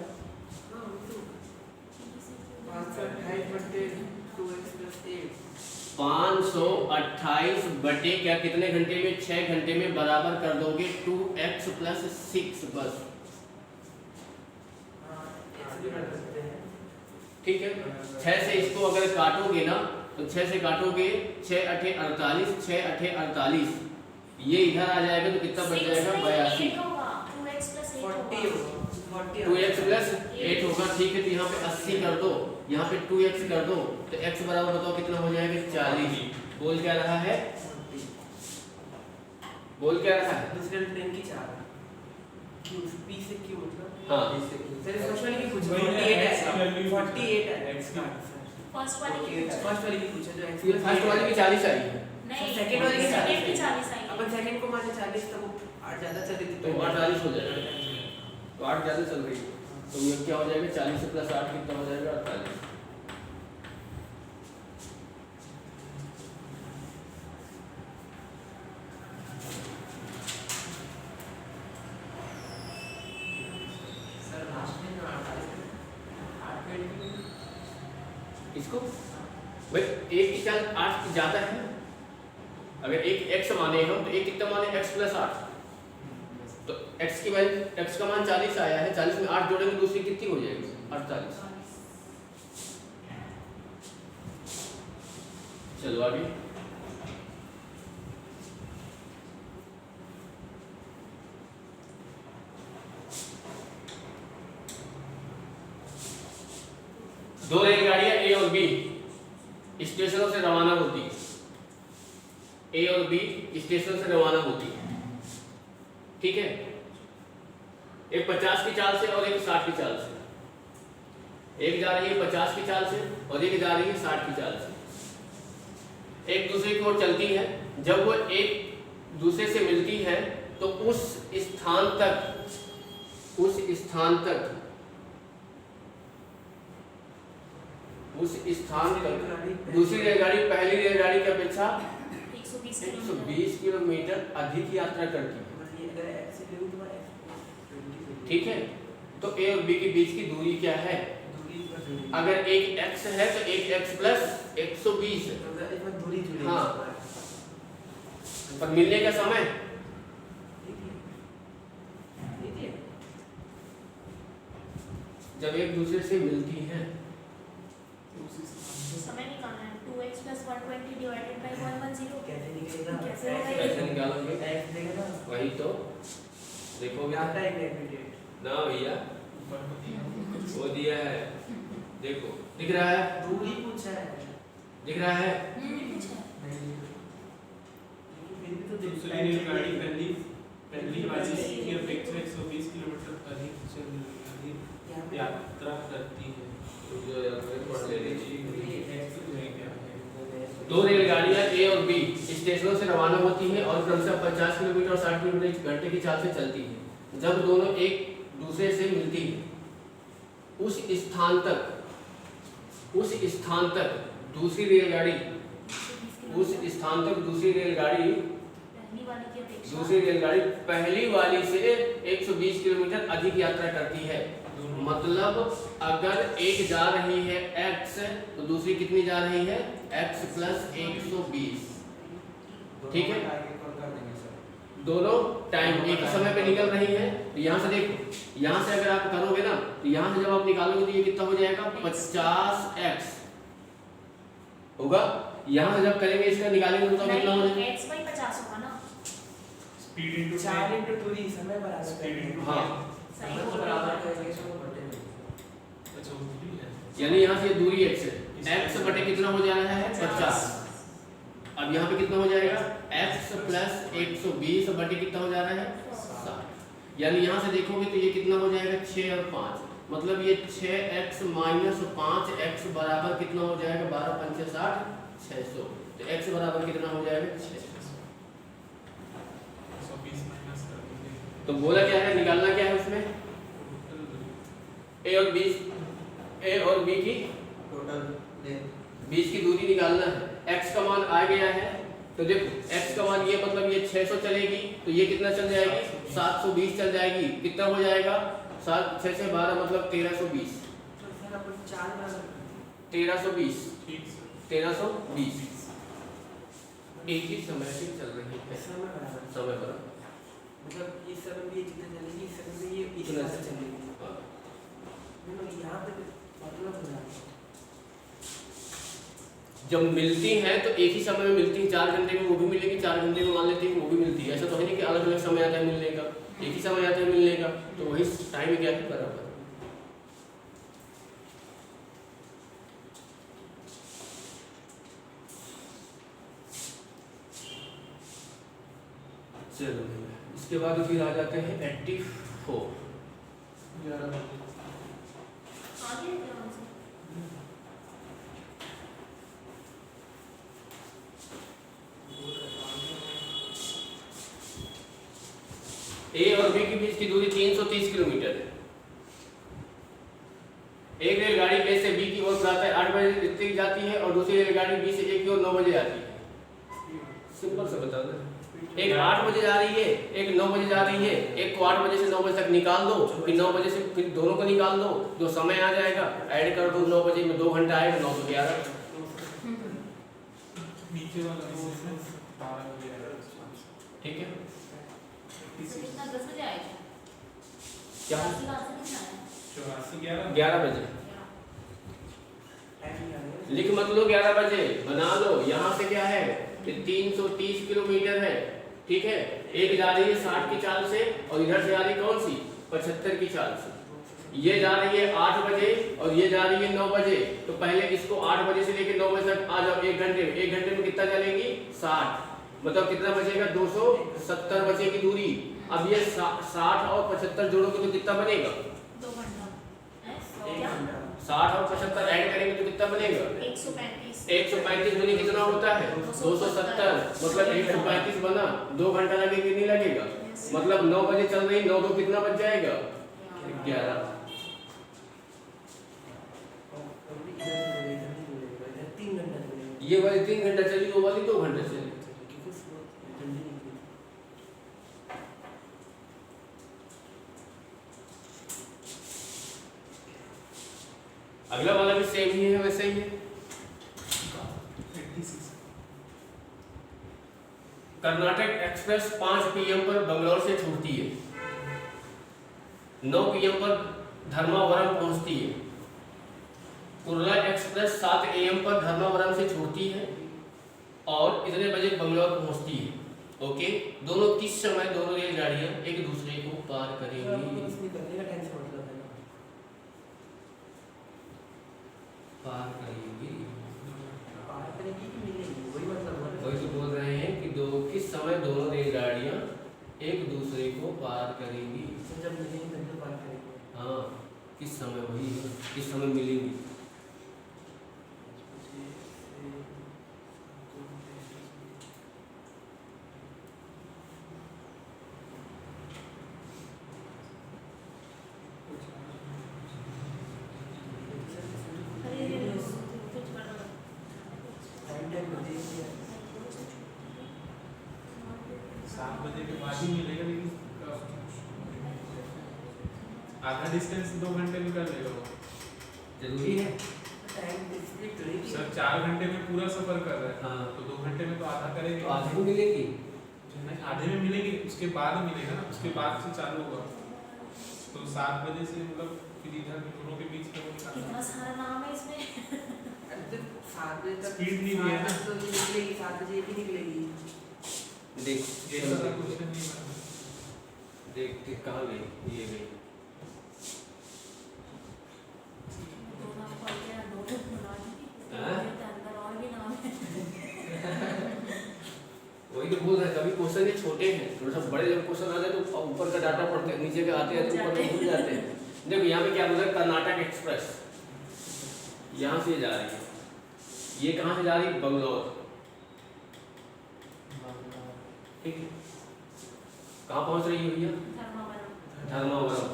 528 बटे क्या कितने घंटे में, 6 घंटे में, बराबर कर दोगे 2x + 6 बस, ठीक है। 6 से इसको अगर काटोगे ना तो 6 से काटोगे 6 × 8 = 48, 6 × 8 = 48, ये इधर आ जाएगा तो कितना बच जाएगा 82, 2x + 8 2x + 8 होगा, ठीक है। तो यहाँ पे 80 कर दो, यहाँ पे 2x कर दो, तो x बराबर बताओ कितना हो जाएगा 40। बोल क्या रहा है, बोल क्या रहा है, दूसरे ट्रेन की चाल क्यू पी से क्यू मतलब हाँ सर फर्स्ट वाली की पूछ वही 48 है, X की value 48 है X की। फर्स्ट वाली की पूछा। फर्स्ट वाली की पूछा जो x ये फर्स्ट वाली की 40 आई है, नहीं सेकंड वाली की सेकंड की 40 आई। अपन सेकंड को माने 40 तब वो 8 ज्यादा चल रही थी तो 48 हो जाएगा, तो 8 ज्यादा चल रही है, तो ये क्या हो जाएगा 40 + 8 कितना हो जाएगा 48। सर लास्ट में 8 इसको भाई एक की चाल 8 की ज्यादा है ना, अगर एक x माने हम तो एक कितना माने x + 8, तो x की वैल्यू x का मान 40 आया है, 40 में 8 जोड़ेंगे दूसरी कितनी हो जाएगी 48। चलो आगे, दो रेलगाड़ियां A और B स्टेशनों से रवाना होती है, A और B स्टेशन से रवाना होती है, ठीक है। एक 50 की चाल से और एक 60 की चाल से, एक जा रही है 50 की चाल से और एक जा रही है 60 की चाल से, एक दूसरे की ओर चलती है। जब वो एक दूसरे से मिलती है तो उस स्थान तक दूसरी रेलगाड़ी पहली रेलगाड़ी की अपेक्षा 120 किलोमीटर अधिक यात्रा करती है, अगर x से ले तो ठीक है। तो A और B के बीच की दूरी क्या है, दूरी पर दूरी अगर एक x है तो एक x + 120 है, तो इसमें दूरी जुड़ी हाँ। पर मिलने का समय जब एक दूसरे से मिलती है, समय निकालना है 2x + 120 डिवाइडेड बाय 110 कैसे निकलेगा कैसे होगा ये? कैसे निकालोगे, x देगा ना वही तो देखोगे आता है डेट ना भैया, कुछ वो दिया है, देखो दिख रहा है, दूरी पूछा है दिख रहा है। कुछ है नहीं फिर भी तो दूसरी रेलगाड़ी पहली वाली की अपेक्षा 120 किलोमीटर अधिक यहाँ पे यात्रा करती है। पढ़ ले लीजिए। क्या है? दो रेलगाड़ियां ए और बी स्टेशनों से रवाना होती हैं और क्रमशः 50 किलोमीटर और 60 किलोमीटर घंटे की चाल से चलती हैं। जब दोनों एक दूसरे से मिलती हैं उस स्थान तक दूसरी रेलगाड़ी दूसरी रेलगाड़ी पहली वाली से 120 किलोमीटर अधिक यात्रा करती है। मतलब अगर एक जा रही है x तो दूसरी कितनी जा रही है x प्लस 120। ठीक है, दोनों टाइम एक ही समय पे निकल रही है। तो यहाँ से देखो, यहाँ से अगर आप करोगे ना तो यहाँ से जब आप निकालोगे तो ये कितना हो जाएगा 50x होगा। यहाँ से जब करेंगे इसका निकालेंगे तो कितना हो जाएगा x by 50 होगा ना। स्पीड इनटू 4 इंटू दूरी समय बराबर Speed करेंगे। into हाँ, सही समय को बोल रहे बराबर हो। करेंगे इसको बढ़ेंगे। अच्छा वो भी है। यानी यहाँ से ये दूरी x है, x बटे कितना हो जा रहा है 50। अब यहाँ पे कितना हो जाएगा x प्लस 120 बटे कितना हो जा रहा है 60। यानी यहाँ से देखोगे तो ये कितना हो जाएगा 6 और 5, मतलब ये 6x माइनस 5x बराबर कितना हो जाएगा 12 पंचे 60 600। तो x बराबर कितना हो जाएगा 600। 120 माइनस कर देंगे। तो बोला क्या है, निकालना क्या है उसमें a और b की टोटल लेंथ 20 की दूरी निकालना है। x का मान आ गया है तो देखो x का मान ये मतलब ये 600 चलेगी तो ये कितना चल जाएगी 720 चल जाएगी। कितना हो जाएगा 7 6 से 12 मतलब 1320। तो सर अपन 4 बराबर 1320 ठीक सर। 1320 एक ही समय से चल रही है। समय बराबर समय पर मतलब इस समय भी ये जितना चलेगी इस समय भी ये इस इतना तरह से चलेगी। हाँ। मतलब यहाँ पे मतलब हो जाता है। जब मिलती हैं तो एक ही समय में मिलती हैं, 4 घंटे में वो भी मिलेगी, 4 घंटे में मान लेते हैं वो भी मिलती है। ऐसा तो है नहीं कि अलग अलग समय आता है मिलने का, एक ही समय आता है मिलने का। तो वही टाइम क्या है बराबर। चलो इसके बाद फिर आ जाते हैं 84। 11 बजे। आगे ध्यान से। ए और बी के बीच की दूरी 330 किलोमीटर है। एक रेलगाड़ी ए से बी की ओर प्रातः 8 बजे तक जाती है और दूसरी रेलगाड़ी बी से ए की ओर 9 बजे आती है। सिंपल सा बता दो, एक 8 बजे जा रही है, एक 9 बजे जा रही है। एक को 8 बजे से 9 बजे तक निकाल दो, फिर 9 बजे से फिर दोनों को निकाल दो, जो समय आ जाएगा ऐड कर दो। 9 बजे में 2 घंटा आएगा, 9 तो 11। नीचे वाला 12 बजे आएगा। ठीक है, तो कितना 10 बजे आएगा क्या 84 11 11 बजे टाइम क्या है? लिख मत लो 11 बजे, बना लो। यहाँ से क्या है कि 330 किलोमीटर है। ठीक है, एक जा रही है 60 की चाल से और इधर से आ रही कौन सी 75 की चाल से। ये जा रही है 8 बजे और ये जा रही है 9 बजे। तो पहले इसको 8 बजे से लेकर 9 बजे तक आ जाओ। 1 घंटे में, 1 घंटे में कितना चलेगी 60, मतलब कितना बचेगा 270 बचेगी दूरी। अब ये 60 और 75 जोड़ोगे तो कितना बनेगा 2 घंटा है? एक क्या? घंटा 60 और 75 ऐड करेंगे तो कितना बनेगा 135 135 दूनी कितना होता है 270, मतलब 135 बना। 2 घंटा लगेगा नहीं लगेगा, मतलब 9 बजे चल रही, 9 2 कितना बच जाएगा 11। इधर से इधर नहीं बोलेगा, इधर 3 घंटा चलेगा। ये वाली 3 घंटा चली, वो वाली 2 घंटे चली। क्योंकि उसको जल्दी निकली। अगला वाला भी सेम ही है, वैसे ही है। 86 कर्नाटक एक्सप्रेस 5 PM पर बंगलौर से छूटती है, 9 PM पर धर्मावरम पहुंचती है। कुर्ला एक्सप्रेस 7 AM पर धर्मावरम से छूटती है और इतने बजे बंगलौर पहुंचती है। ओके, दोनों किस समय दोनों रेलगाड़ियां एक दूसरे को पार करेंगी। इसमें करने का टेंशन मतलब है ना। पार करेंगी। पार करेगी कि मिलेगी, वही मतलब हुआ ना। वही तो बोल रहे हैं कि किस समय दोनों रेलगाड़ियाँ एक दूसरे को पार करेंगी। तो जब मिलेंगी तभी तो पार करेंगे। हाँ, किस समय, वही है, किस समय मिलेंगी। अरे ये कुछ बड़ा टाइम बजे 7 बजे के बाद ही मिलेगा, लेकिन आधा डिस्टेंस 2 घंटे में कर लेगा वो। जरूरी है। टाइम स्प्लिट करेगी। सर 4 घंटे में पूरा सफर कर रहा है, हाँ। तो 2 घंटे में तो आधा तो करेंगे। आधे में मिलेगी। नहीं, आधे में मिलेगी, उसके बाद मिलेगा ना, उसके बाद से चालू होगा। तो 7 बजे से मतलब फिर इधर दोनों के बीच में वो निकालना कितना है। सारा नाम है इसमें। अरे तो 7 बजे तक Speed नहीं दिया ना। 7 बजे तो निकलेगी, 7 बजे ही निकलेगी। देख ऐसा था क्वेश्चन नहीं बना। देख कहाँ गई, ये गई। दो नाम पढ़ के ना नोट बना दी। हाँ? अंदर और भी नाम है। वही तो बोल रहे हैं, कभी क्वेश्चन ये छोटे हैं, थोड़ा सा बड़े जब क्वेश्चन आ जाए तो ऊपर का डाटा पढ़ते हैं, नीचे के आते हैं तो ऊपर के भूल जाते हैं। देखो यहाँ पे क्या बोल रहा है, कर्नाटक एक्सप्रेस यहाँ से जा रही है, ये कहाँ से जा रही है, बंगलौर। ठीक है, कहाँ पहुँच रही है भैया, धर्मावरम।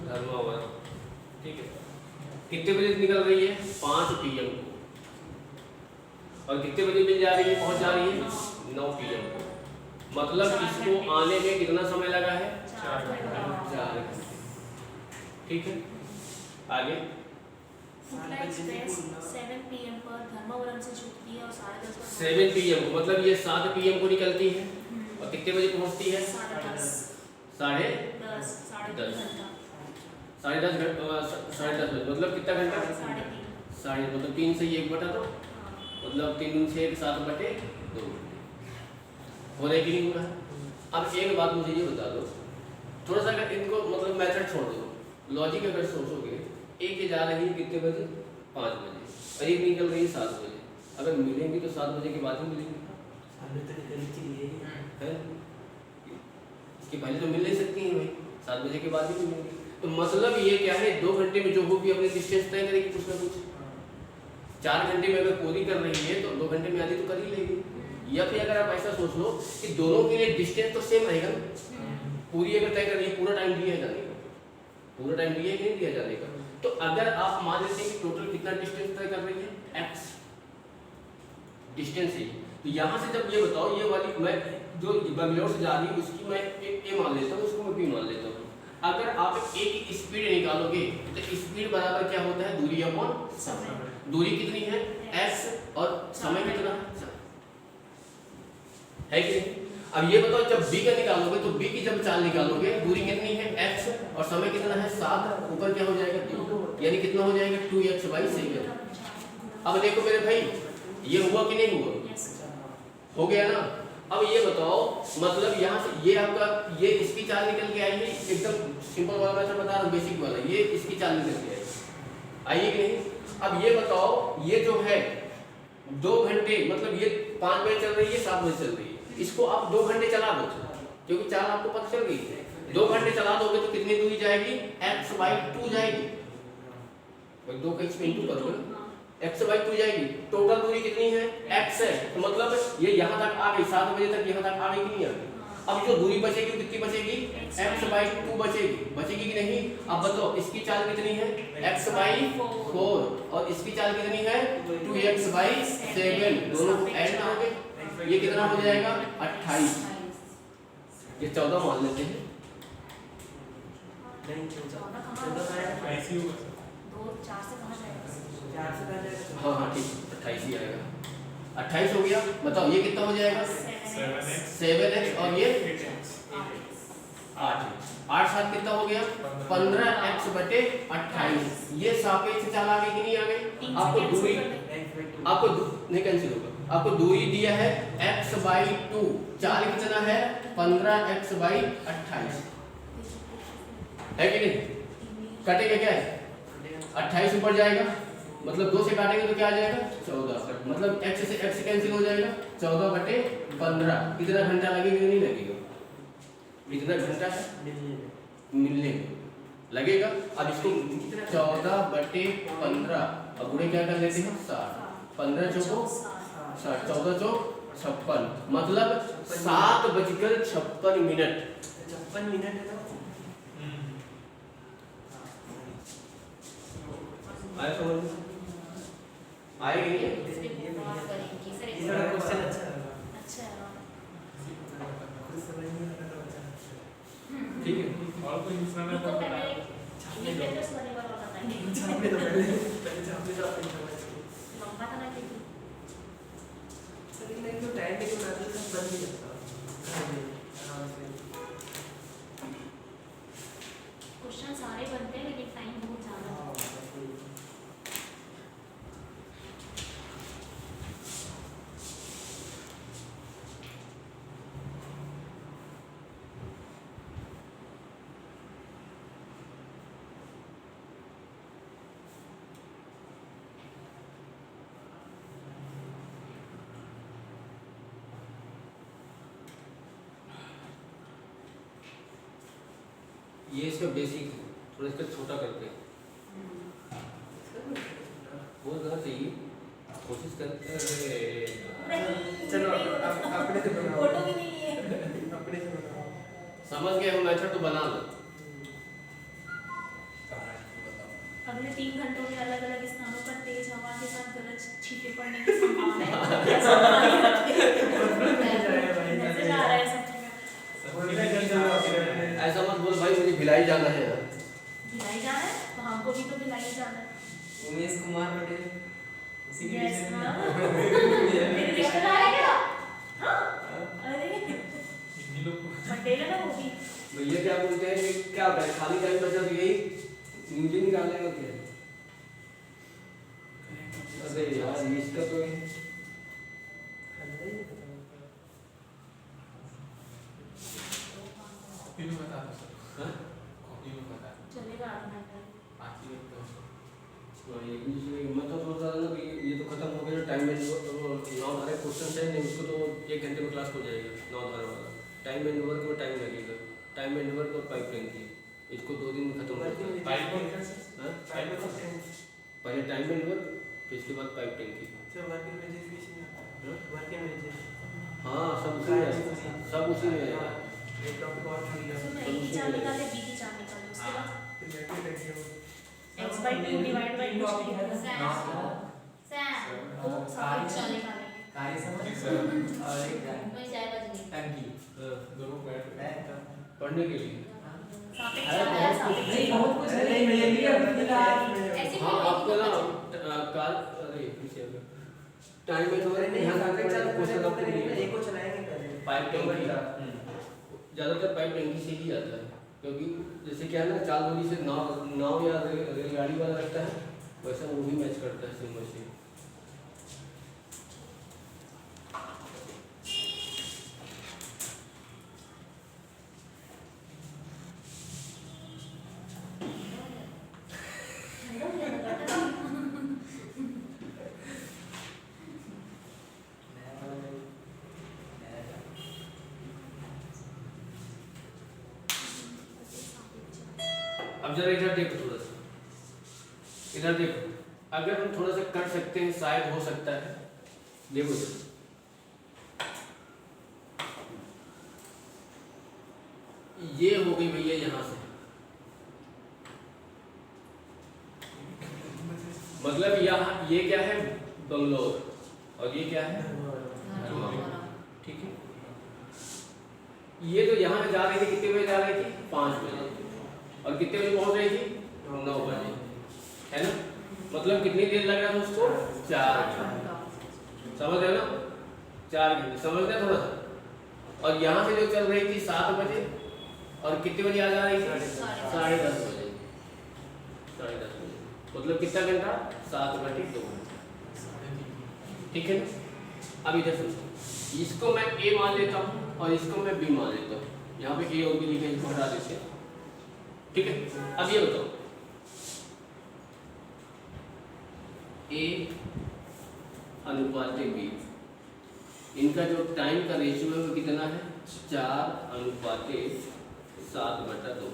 धर्मावरम, ठीक है। कितने बजे निकल रही है, 5 PM को, और कितने बजे मिल जा रही है, पहुंच जा रही है 9 PM को। मतलब इसको आने में कितना समय लगा है, 4 घंटे। 4 घंटे। ठीक है, आगे। शुक्ला एक्सप्रेस 7 PM पर धर्मावरम से छूटती है और 10:30 पर 7 PM को, मतलब ये 7 PM को निकलती है और कितने बजे पहुंचती है, 10:30 साढ़े 10 साढ़े 3 घंटा 10:30 बजे, मतलब कितना घंटा, 3:30 साढ़े, मतलब 3 से 1 बटा दो, मतलब 3 से 1 7 बटे 2 हो रहा है कि नहीं हो रहा है। अब एक बात मुझे ये बता दो, थोड़ा सा अगर इनको मतलब मेथड छोड़ दो, लॉजिक अगर सोचोगे, एक ये जा रही है कितने बजे, 5 बजे, और एक निकल रही है 7 बजे, अगर मिलेंगी तो 7 बजे के बाद ही मिलेंगी, हमने तो निकलनी चाहिए है? इसके पहले तो मिल नहीं सकती हैं भाई, 7 बजे के बाद ही मिलेंगी। तो मतलब ये क्या है, 2 घंटे में जो होगी अपने डिस्टेंस तय करेगी कुछ ना कुछ। 4 घंटे में अगर पूरी कर रही है तो 2 घंटे में आधी तो कर ही लेगी। या फिर अगर आप ऐसा सोच लो कि दोनों के लिए डिस्टेंस तो सेम रहेगा ना, पूरी अगर तय कर रही है, पूरा टाइम दिया है जाने का, पूरा टाइम दिया है कि नहीं दिया जाने का। तो अगर आप मान लेते हैं कि टोटल कितना डिस्टेंस तय कर रही है, x डिस्टेंस है, तो यहाँ से जब ये बताओ, ये वाली मैं जो बंगलोर से जा रही है उसकी मैं एक a मान लेता हूँ, उसको मैं b मान लेता हूँ। अगर आप a की स्पीड निकालोगे तो स्पीड बराबर क्या होता है, दूरी अपॉन समय। दूरी कितनी है, x, और समय कितना है कि नहीं। अब ये बताओ, जब b का निकालोगे तो b की जब चाल निकालोगे, दूरी कितनी है, x, और समय कितना है 7, ऊपर क्या हो जाएगा 2, यानी कितना हो जाएगा 2x/7। अब देखो मेरे भाई, ये हुआ कि नहीं हुआ, हो गया ना। अब ये बताओ, मतलब यहाँ से ये आपका, ये इसकी चाल निकल के आई है, एकदम सिंपल वाला मेथड बता रहा हूँ, बेसिक वाला, ये इसकी चाल निकल के आई है कि नहीं। अब ये बताओ, ये जो है 2 घंटे, मतलब ये 5 बजे चल रही है, 7 बजे चल रही है, इसको आप 2 घंटे चला दो, क्योंकि चाल आपको पता चल गई है। 2 घंटे चला दोगे तो कितनी दूरी जाएगी, x/2 जाएगी, 2 का इसमें इंटू करोगे, x/2 जाएगी। टोटल दूरी कितनी है, x है, तो मतलब ये यहाँ तक आ गई, 7 बजे तक यहाँ तक आ गई कि नहीं आ गई। अब जो दूरी बचेगी वो कितनी बचेगी, x/2 बचेगी, बचेगी कि नहीं। अब बताओ इसकी चाल कितनी है, x/4, और इसकी चाल कितनी है 2x/7, दोनों ऐड ना होंगे, ये कितना हो जाएगा 28, ये 14 मान लेते हैं। नहीं 14 ऐसे ही होगा सर। 2 4 से कहाँ जाएगा, 4 से पहले हाँ हाँ ठीक, 28 ही आएगा, 28 हो गया। बताओ ये कितना हो जाएगा, 7x, और ये 8, 8 7 कितना हो गया 15x/28। ये सापेक्ष चाल आ गई कि नहीं आ गई। आपको दूरी, आपको नहीं कैंसिल होगा, आपको दूरी दिया है x/2, चाल कितना है 15x/28, है कि नहीं, कटेगा क्या है। 28 ऊपर जाएगा, मतलब 2 से काटेंगे तो क्या आ जाएगा 14, मतलब x से x कैंसिल हो जाएगा 14/15। कितना घंटा लगेगा नहीं लगेगा? कितना घंटा है मिलने में लगेगा। अब इसको 14/15 अब पूरे क्या कर लेते हैं 60, 15 चौको 60, 14 चौक 56, मतलब 7:56। 56 मिनट है ना। आया समझ में? आएगा नहीं है? ये बात करेंगे सर, ये वाला क्वेश्चन अच्छा लगा। अच्छा है। कुछ समझ नहीं आ रहा था बच्चा। ठीक है। और कोई इंसान इनको है पहले तो इंडिपेंडेंस वाले वाला बताएंगे। छापने तो पहले छापने तो अपनी समझ को। लंबा था ना क्योंकि लेकिन नहीं तो टाइम टेबल बना दो सब बन नहीं सकता। आराम से। क्वेश्चन सारे बनते हैं लेकिन टाइम बहुत ज़्यादा हाँ, लगता है। बस वही। ये इसका बेसिक है, थोड़ा इसका छोटा करते हैं, वो ज़रा चाहिए, कोशिश करते हैं। चलो अपने से बनाओ। फोटो भी नहीं लिए। अपने से बनाओ। समझ गए हो मेथड तो बना लो। अगले 3 घंटों में अलग अलग स्थानों पर तेज हवा के साथ गलत छींटे पड़ने की संभावना है। मैसेज आ रहा है सब जगह। ऐसा मत बोल भाई मुझे भिलाई जाना है यार। भिलाई जाना है तो हमको भी तो भिलाई जाना है। उमेश कुमार पटेल उसी के Yes, विषय में। हाँ। मेरे रिश्तेदार है क्या? हाँ? अरे इन लोग को पटेल है ना वो भी। भैया क्या बोलते हैं कि क्या होता है खाली टाइम बचा तो यही मुझे निकालने का क्या है? अरे यार इसका तो कॉपी में बता दो सर। हाँ? कॉपी में बता दो। चलेगा आधा घंटा। बाकी एक तो और ये दूसरे मैं तो सोच रहा था ना कि ये तो खत्म हो गया टाइम एंड वर्क 9 धारे क्वेश्चन है नहीं उसको तो 1 घंटे में क्लास हो जाएगा 9 धारे वाला। टाइम एंड वर्क में टाइम लगेगा, टाइम एंड वर्क और पाइप टैंकी इसको 2 दिन में खत्म हो जाएगा। पाइप और कैसे? हाँ? पाइप और कैसे? पहले टाइम एंड वर्क फिर इसके बाद पाइप टैंकी। वर्किंग वेजेस भी इसमें आता है। Working wages. हाँ सब उसी में आएगा, सब उसी में आएगा। एक टॉपिक और थी उसमें ए की चाल निकाले बी की चाल निकाले उसके बाद फिर बैठे बैठे हो x/2 डिवाइड बाय कुछ नहीं होगा। हाँ। सैम तो सारी चाल निकालेंगे। कार्य समझ ठीक सर। और एक वही चाय बजनी टंकी दोनों बैठ गए। पढ़ने के लिए सापेक्ष चाल है सापेक्ष नहीं चाल। बहुत कुछ नहीं मिलेगी अभी फिलहाल ऐसे हाँ क्यों आपको ना नहीं काल अरे पीछे आ गया टाइम एंड अरे वर्क नहीं हम आगे चल क्वेश्चन पूरे आपको नहीं नहीं एक को चलाएंगे पहले पाइप टैंकी ज़्यादातर पाइप टैंकी से ही आता है क्योंकि जैसे क्या है ना चाल दूरी से नाव या रेलगाड़ी वाला रहता है वैसा वो भी मैच करता है सिम से। अब जरा इधर देखो थोड़ा सा, इधर देखो अगर हम थोड़ा सा कर सकते हैं शायद हो सकता है। देखो इधर ये हो गई भैया यहाँ से मतलब यहाँ ये क्या है बंगलोर और ये क्या है ठीक है। ये तो यहाँ से जा रही थी कितने बजे जा रही थी 5 बजे और कितने बजे पहुँच रही थी 9 बजे है ना मतलब कितनी देर लग रहा था उसको 4 घंटे समझ रहे हो ना 4 घंटे समझ रहे थोड़ा सा। और यहाँ से जो चल रही थी 7 बजे और कितने बजे आ जा रही थी 10:30 बजे 10:30 बजे मतलब कितना घंटा 7/2 ठीक है ना। अब इधर सुनो इसको मैं ए मान लेता हूँ और इसको मैं बी मान लेता हूँ यहाँ पे ए और बी लिखे इसको हटा देते हैं ठीक है। अब ये बताओ A अनुपात B, इनका जो टाइम का रेशियो है वो कितना है 4:7/2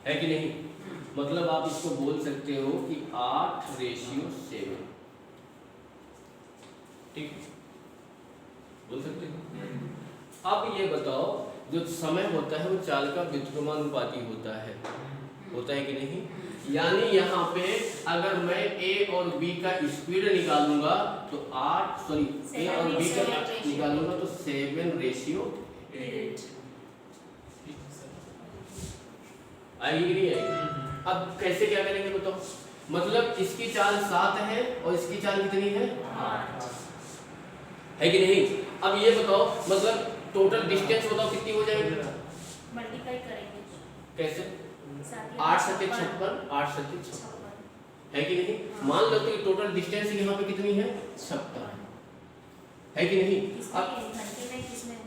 है कि नहीं। मतलब आप इसको बोल सकते हो कि 8:7, ठीक बोल सकते हो। अब ये बताओ जो समय होता है वो चाल का व्युत्क्रमानुपाती होता है कि नहीं। यानी यहाँ पे अगर मैं A और B का स्पीड निकालूंगा तो ए और B का निकालूंगा तो 7:8 आएगी कि नहीं आएगी। अब कैसे क्या करेंगे बताओ। मतलब इसकी चाल 7 है और इसकी चाल कितनी है 8 है कि नहीं। अब ये बताओ मतलब टोटल डिस्टेंस बताओ कितनी हो जाएगी। मल्टीप्लाई करेंगे कैसे 8 8 7 56 8 7 56 है कि नहीं। मान लो तो टोटल डिस्टेंस यहाँ पे कितनी है 56 है कि नहीं। अब घंटे में किसमें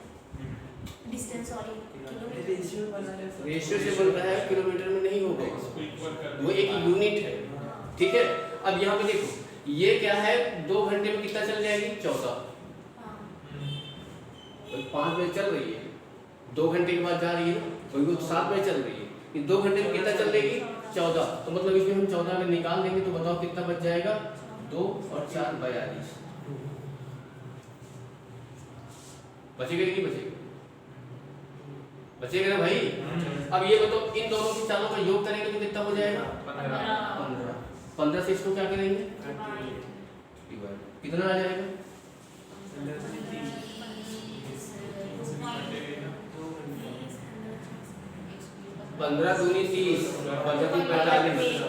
डिस्टेंस और किलोमीटर रेशियो से बन रहा है किलोमीटर में नहीं होगा, वो एक यूनिट है, ठीक है। अब यहाँ पे देखो ये क्या है 2 घंटे में कितना चल जाएगी 14, 5 बजे चल रही है 2 घंटे के बाद जा रही है ना, वही वो 7 बजे चल रही है, 2 घंटे में कितना चल देगी 14। तो मतलब इसमें हम 14 में निकाल देंगे तो बताओ कितना बच जाएगा 2 और 4 42 बचेगा कि नहीं बचेगा, बचेगा ना भाई। अब ये बताओ इन दोनों की चालों का योग करेंगे तो कितना हो जाएगा 15 से इसको क्या करेंगे कितना आ जाएगा 15 दूनी 30 15 दूनी 45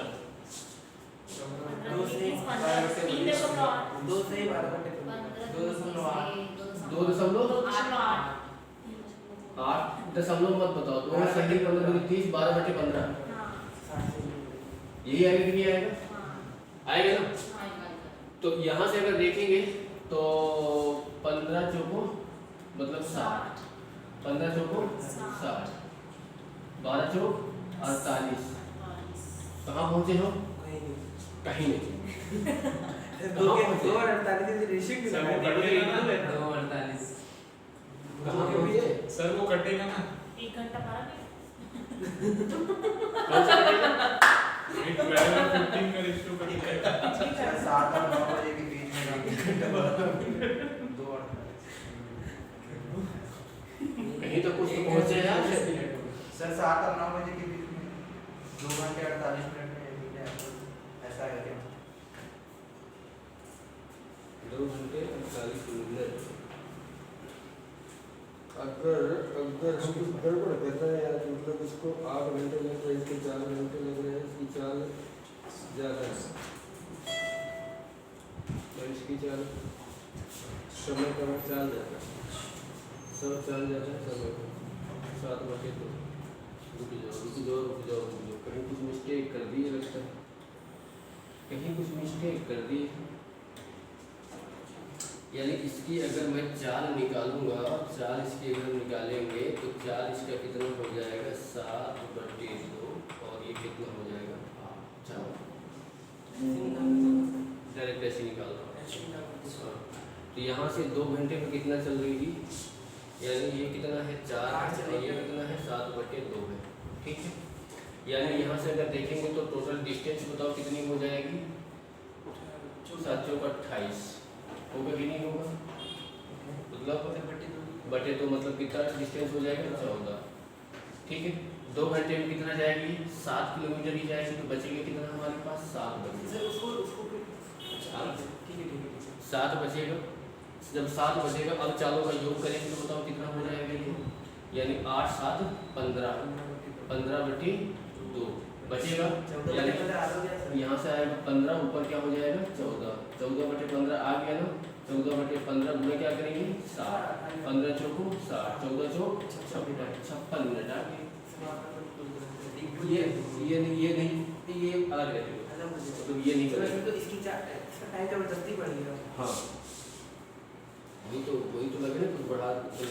2.8 मत बताओ, 2 सही 15 दूनी 30 12/15 यही आएगा कि नहीं आएगा, आएगा ना। तो यहाँ से अगर देखेंगे तो 15 चौको मतलब 60, 15 चौको 60, 12 चौक 48, कहाँ पहुँचे हो कहीं नहीं। कहाँ पहुँचे सर वो कटेगा ना 1 घंटा 12 एक 12 और 15 का रेशियो कटेगा 7 और 9 बजे के बीच में कहीं तो कुछ तो पहुँचे यार। सर 7 और 9 बजे के बीच में 2 घंटे 48 मिनट में ऐसा है क्या 2 घंटे 48 मिनट। अगर इसकी गड़बड़ कर रहा है यार, मतलब इसको 8 घंटे लग रहे हैं, इसके 4 घंटे लग रहे हैं, इसकी चाल ज़्यादा है और इसकी चाल समय का चाल ज़्यादा है, सब चाल ज़्यादा है समय का 7/2। रुक जाओ कहीं कुछ मिस्टेक कर दी है लगता है, कहीं कुछ मिस्टेक कर दी है। यानी इसकी अगर मैं चाल निकालूंगा, चाल इसकी अगर निकालेंगे तो चाल इसका कितना हो जाएगा 7/2 और ये कितना हो जाएगा 8। डायरेक्ट ऐसे निकाल रहा हूँ। तो यहाँ से 2 घंटे में कितना चल रही थी, यानी ये कितना है 4 और ये कितना है 7/2 है, ठीक है। यानी यहाँ से अगर देखेंगे तो टोटल डिस्टेंस बताओ कितनी हो जाएगी 7 चौक 28 होगा कि नहीं होगा, मतलब बटे तो मतलब कितना डिस्टेंस हो जाएगा 14, ठीक है। 2 घंटे में कितना जाएगी 7 किलोमीटर ही जाएगी, तो बचेगा कितना हमारे पास 7 बचेगा। 7 बचेगा, जब 7 बचेगा अब चालों का योग करेंगे तो बताओ कितना हो जाएगा ये, यानी 8 7 15 15/2 बचेगा। यानी यहाँ से आएगा 15, ऊपर क्या हो जाएगा 14, 14/15 आ गया ना। 14/15 गुना क्या करेंगे 60, 15 चौको 60, 14 चौक 56 मिनट आ गए। ये नहीं ये अलग रहेगा, तो ये नहीं करेंगे तो इसकी टाइम जबरदस्ती बढ़ेगा। हाँ वही तो लगे ना कुछ बढ़ा कर दिया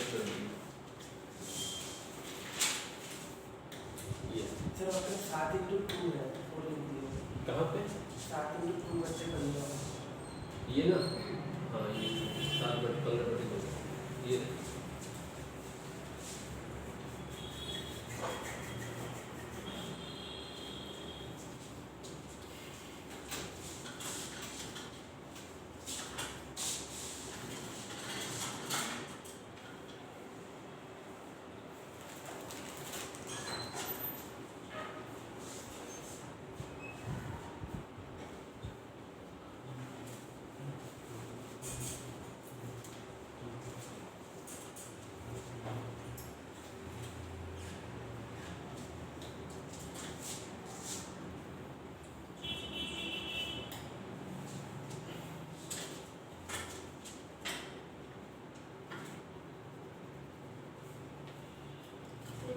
ये सर मतलब 7 × 2 है 4 लिख दिया। कहाँ पे? 7 into 2 बच्चे 15। ये ना, हाँ ये 7/15/2 ये तो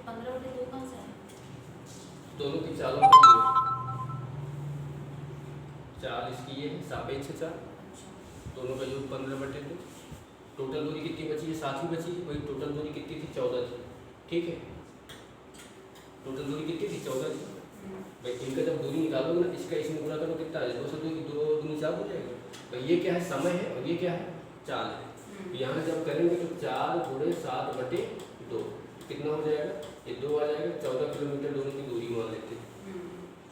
15/2 कहाँ से आया? दोनों की चालों का योग, चाल इसकी ये है सापेक्ष चाल, दोनों का योग 15/2। टोटल दूरी कितनी बची है? 7 ही बची है। वही टोटल दूरी कितनी थी? 14 थी। ठीक है, टोटल दूरी कितनी थी? 14 थी। भाई इनका जब दूरी निकालोगे ना, इसका इसमें गुणा करो कितना है? 2 से 2 दूनी 4 हो जाएगा। भाई ये क्या है? समय है, और ये क्या है? चाल है। तो यहाँ जब करेंगे तो 4 × 7/2 कितना हो जाएगा? ये 2 आ जाएगा। 14 किलोमीटर दोनों की दूरी मान लेते हैं।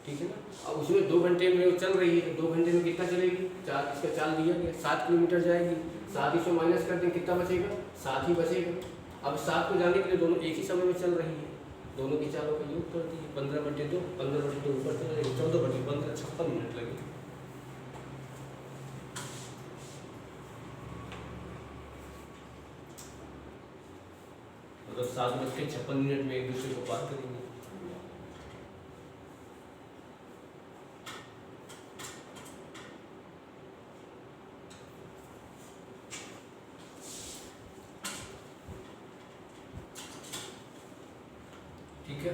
ठीक है ना। अब उसमें 2 घंटे में वो चल रही है, 2 घंटे में कितना चलेगी? 4, इसका चाल दिया गया 7 किलोमीटर जाएगी। 7 इसमें माइनस कर दें, कितना बचेगा? 7 ही बचेगा। अब 7 को जाने के लिए दोनों एक ही समय में चल रही है, दोनों की चालों का योग कर दिए। 15/2, 15/2 ऊपर चला जाएगा, 14/15 56 मिनट लगेगा। मतलब 7:56 में एक दूसरे को पार करेंगे। ठीक है।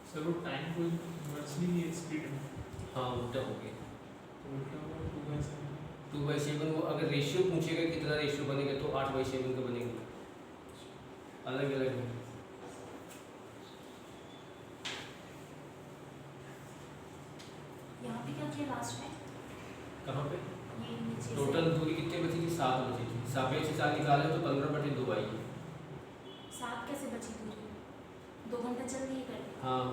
सर वो टाइम कोई वर्स नहीं है स्पीड में, हाँ उल्टा हो गया। तो उल्टा हुआ 2/7। 2/7 वो अगर रेशियो पूछेगा कितना रेशियो बनेगा तो 8/7 का बनेगा। अलग अलग है। यहाँ पे क्या किया लास्ट में? कहाँ पे? ये नीचे से। टोटल दूरी कितनी बची थी? 7 बची थी। सापेक्ष चाल निकाले तो 15/2 आई है। 7 कैसे बची दूरी? 2 घंटे चल रही है करके। हाँ,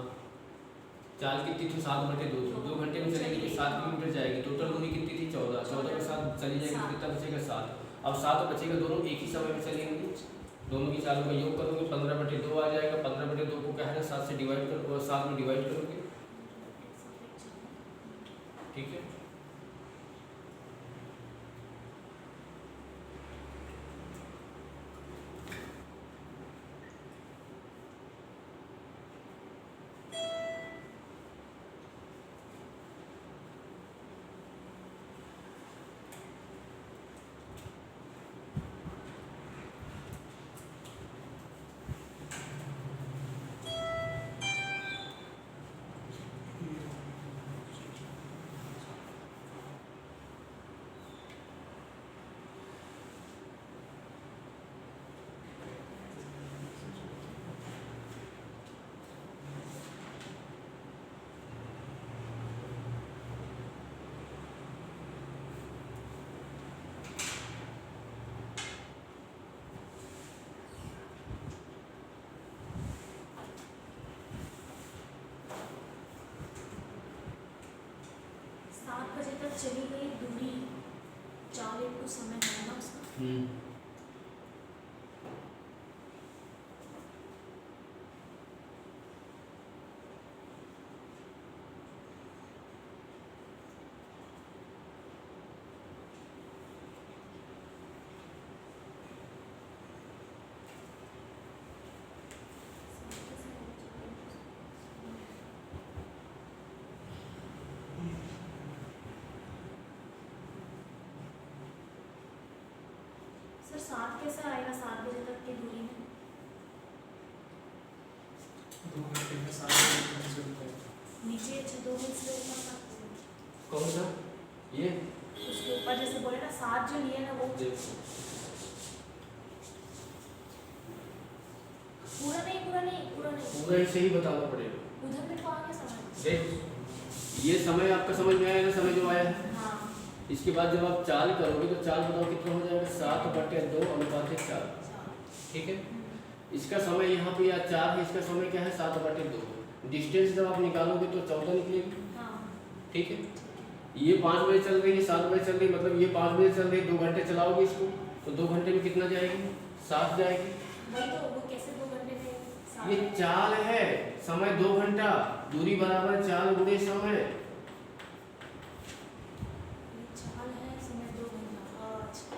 चाल कितनी थी? 7/2 थी। 2 घंटे में चलेगी तो 7 किलोमीटर जाएगी। टोटल दूरी कितनी थी? 14। 14 के साथ चली जाएगी तो कितना बचेगा? 7। अब 7 बचेगा, दोनों एक ही समय में चलेंगे। दोनों की चालों का योग करोगे 15/2 आ जाएगा। 15/2 को क्या है ना 7 से डिवाइड करो, 7 में डिवाइड करोगे। ठीक है। चली गई दूरी 4 इंटू समय है ना उसका। सर 7 कैसे आएगा 7 बजे तक की दूरी में? 2 घंटे में 7 घंटे चलता है। नीचे 2 मिनट से ऊपर तक कौन सा ये उसके ऊपर जैसे बोले ना 7 जो लिए ना वो देखो पूरा ऐसे ही बताना पड़ेगा। उधर में तो आ गया समझ। देख ये समय आपका समझ में आएगा, समय जो आया है। हाँ इसके बाद जब आप चाल करोगे तो चाल बताओ कितना हो जाएगा 7/2 ठीक है। इसका समय यहाँ पे या 4 है, इसका समय क्या है 7/2 है। डिस्टेंस जब आप निकालोगे तो 14 निकलेगी, हाँ ठीक है। ये 5 बजे चल रही है, 7 बजे चल रही है, मतलब ये 5 बजे चल रही है, 2 घंटे चलाओगे इसको तो 2 घंटे में कितना जाएगी 7 जाएगी। वही तो वो कैसे 2 घंटे में 7 ये चाल है, समय 2 घंटा, दूरी बराबर चाल गुणे समय। ये चाल है समय 2 घंटा। अच्छा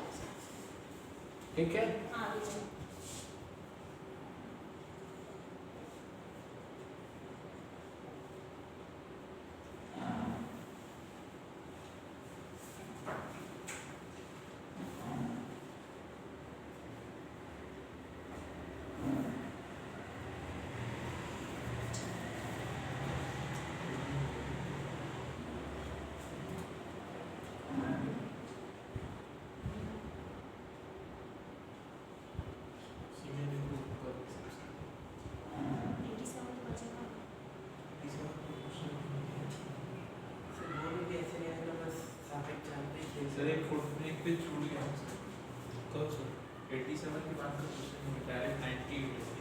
ठीक है। आगे सीधे देखो ऊपर। 87 बजेगा। इसमें कोई क्वेश्चन सर वो भी कैसे नहीं आएगा, बस सापेक्ष चाल पे ही सर एक फुट एक पेज छूट गया हमसे। कब सर 87 की बात का क्वेश्चन है, डायरेक्ट 98 87।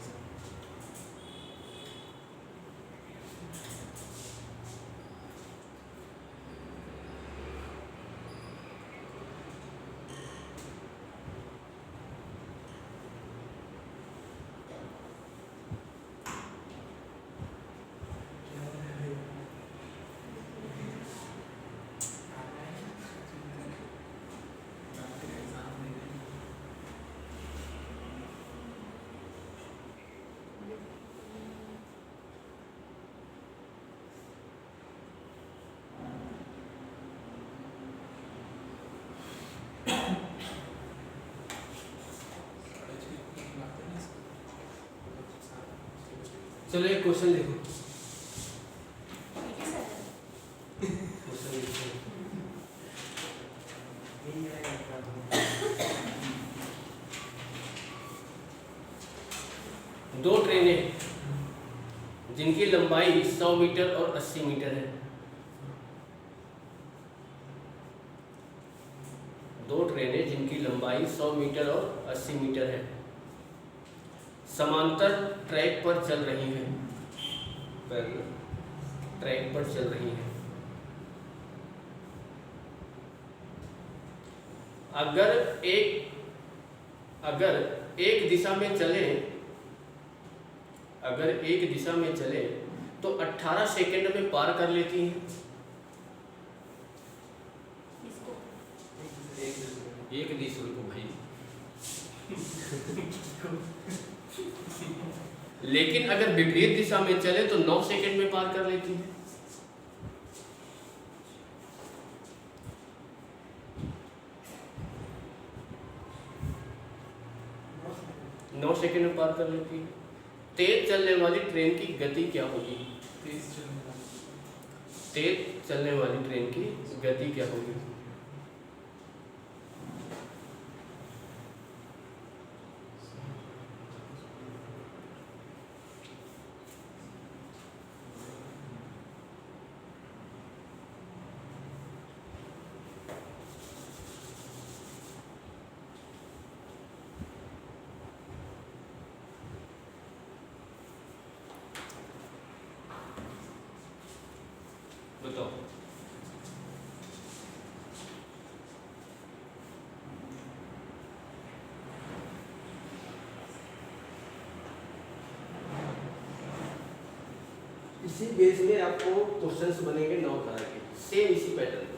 चलो एक क्वेश्चन देखो। 87 क्वेश्चन देखो। यही आएगा। दो ट्रेनें जिनकी लंबाई 100 मीटर और 80 मीटर है। दो ट्रेनें जिनकी लंबाई 100 मीटर और 80 मीटर है, समांतर ट्रैक पर चल रही हैं। पैरेलल ट्रैक पर चल रही हैं। अगर एक दिशा में चले तो 18 सेकंड में पार कर लेती हैं। इसको एक दिशा को भाई लेकिन अगर विपरीत दिशा में चले तो 9 सेकंड में पार कर लेती है। नौ सेकंड में पार कर लेती है। तेज चलने वाली ट्रेन की गति क्या होगी? तेज चलने वाली। तेज चलने वाली ट्रेन की गति क्या होगी? बताओ। इसी बेस में आपको क्वेश्चंस बनेंगे 9 तरह के, सेम इसी पैटर्न में।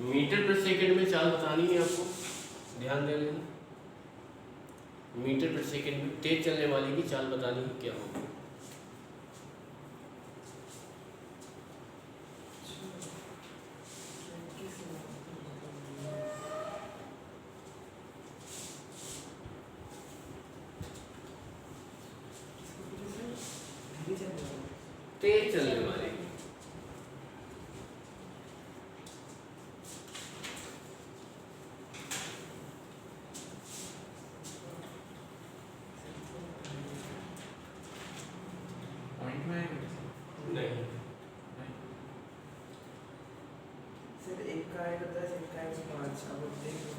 मीटर पर सेकंड में चाल बतानी है आपको, ध्यान दे लेना। मीटर पर सेकंड में तेज चलने वाले की चाल बतानी है, क्या होगी? तेज चलने वाले की। पॉइंट में आएगा नहीं, सर एक का आएगा 10, एक का आएगा 5, अब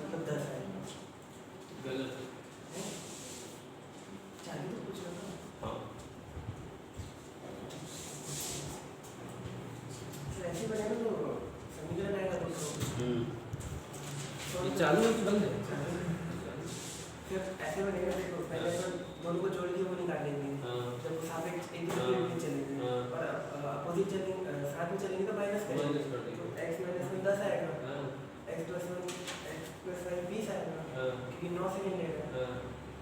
मतलब 10 आएगा। गलत है। चालीस तो कुछ होगा। हाँ, सर ऐसे बनेगा तो समीकरण आएगा तो ये चालू है कि बंद है? फिर ऐसे बनेगा, देखो पहले अपन दोनों को जोड़ के वो निकाल लेंगे। हाँ, जब सापेक्ष एक हाँ, दूसरे में चलेंगे हाँ। और अपोजिट चलेंगे, साथ में चलेंगे तो माइनस करेंगे। माइनस कर देंगे। तो x माइनस 1 10 आएगा, हाँ, x प्लस 1 20 आएगा, हाँ, क्योंकि 9 सेकंड लेगा, हाँ,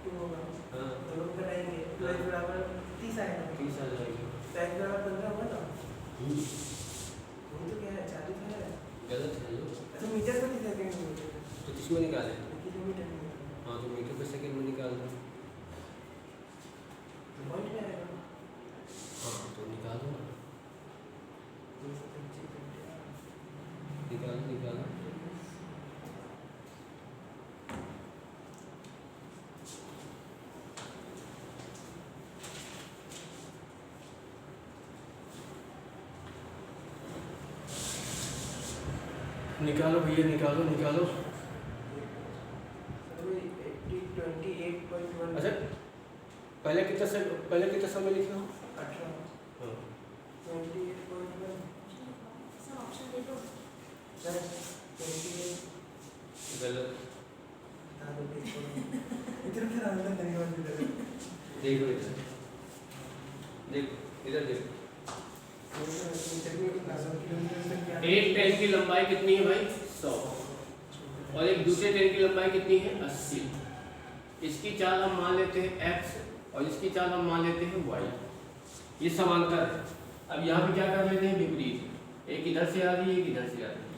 2 होगा। हाँ, दोनों को घटाएंगे तो x बराबर 30 आएगा। 30 आ जाएगी। तो x बराबर 15 होगा ना? हम्म, वही तो क्या है, 40 है। गलत है जो। अच्छा मीटर प्रति सेकंड में तो किसमें निकाले? किलोमीटर में हाँ, तो मीटर पर सेकंड में निकाल दो। पॉइंट में आएगा। हाँ, तो निकालो ना, 225 घंटे। निकालो निकालो। निकालो भैया, निकालो निकालो। सर वही 28.1 अच्छा, पहले कितना समय लिखे हो? 18 हाँ, 28.1 सर ऑप्शन दे दो। सर 28 गलत। बता दो पेज पर। इधर फिर आंसर नहीं हो रहा है। देखो इधर, देखो इधर देखो। एक ट्रेन की लंबाई कितनी है भाई? 100। और एक दूसरे ट्रेन की लंबाई कितनी है? 80। इसकी चाल हम मान लेते हैं x और इसकी चाल हम मान लेते हैं y। ये समांतर है। अब यहाँ पे क्या कर लेते हैं? विपरीत। एक इधर से आ रही है, एक इधर से आ रही है।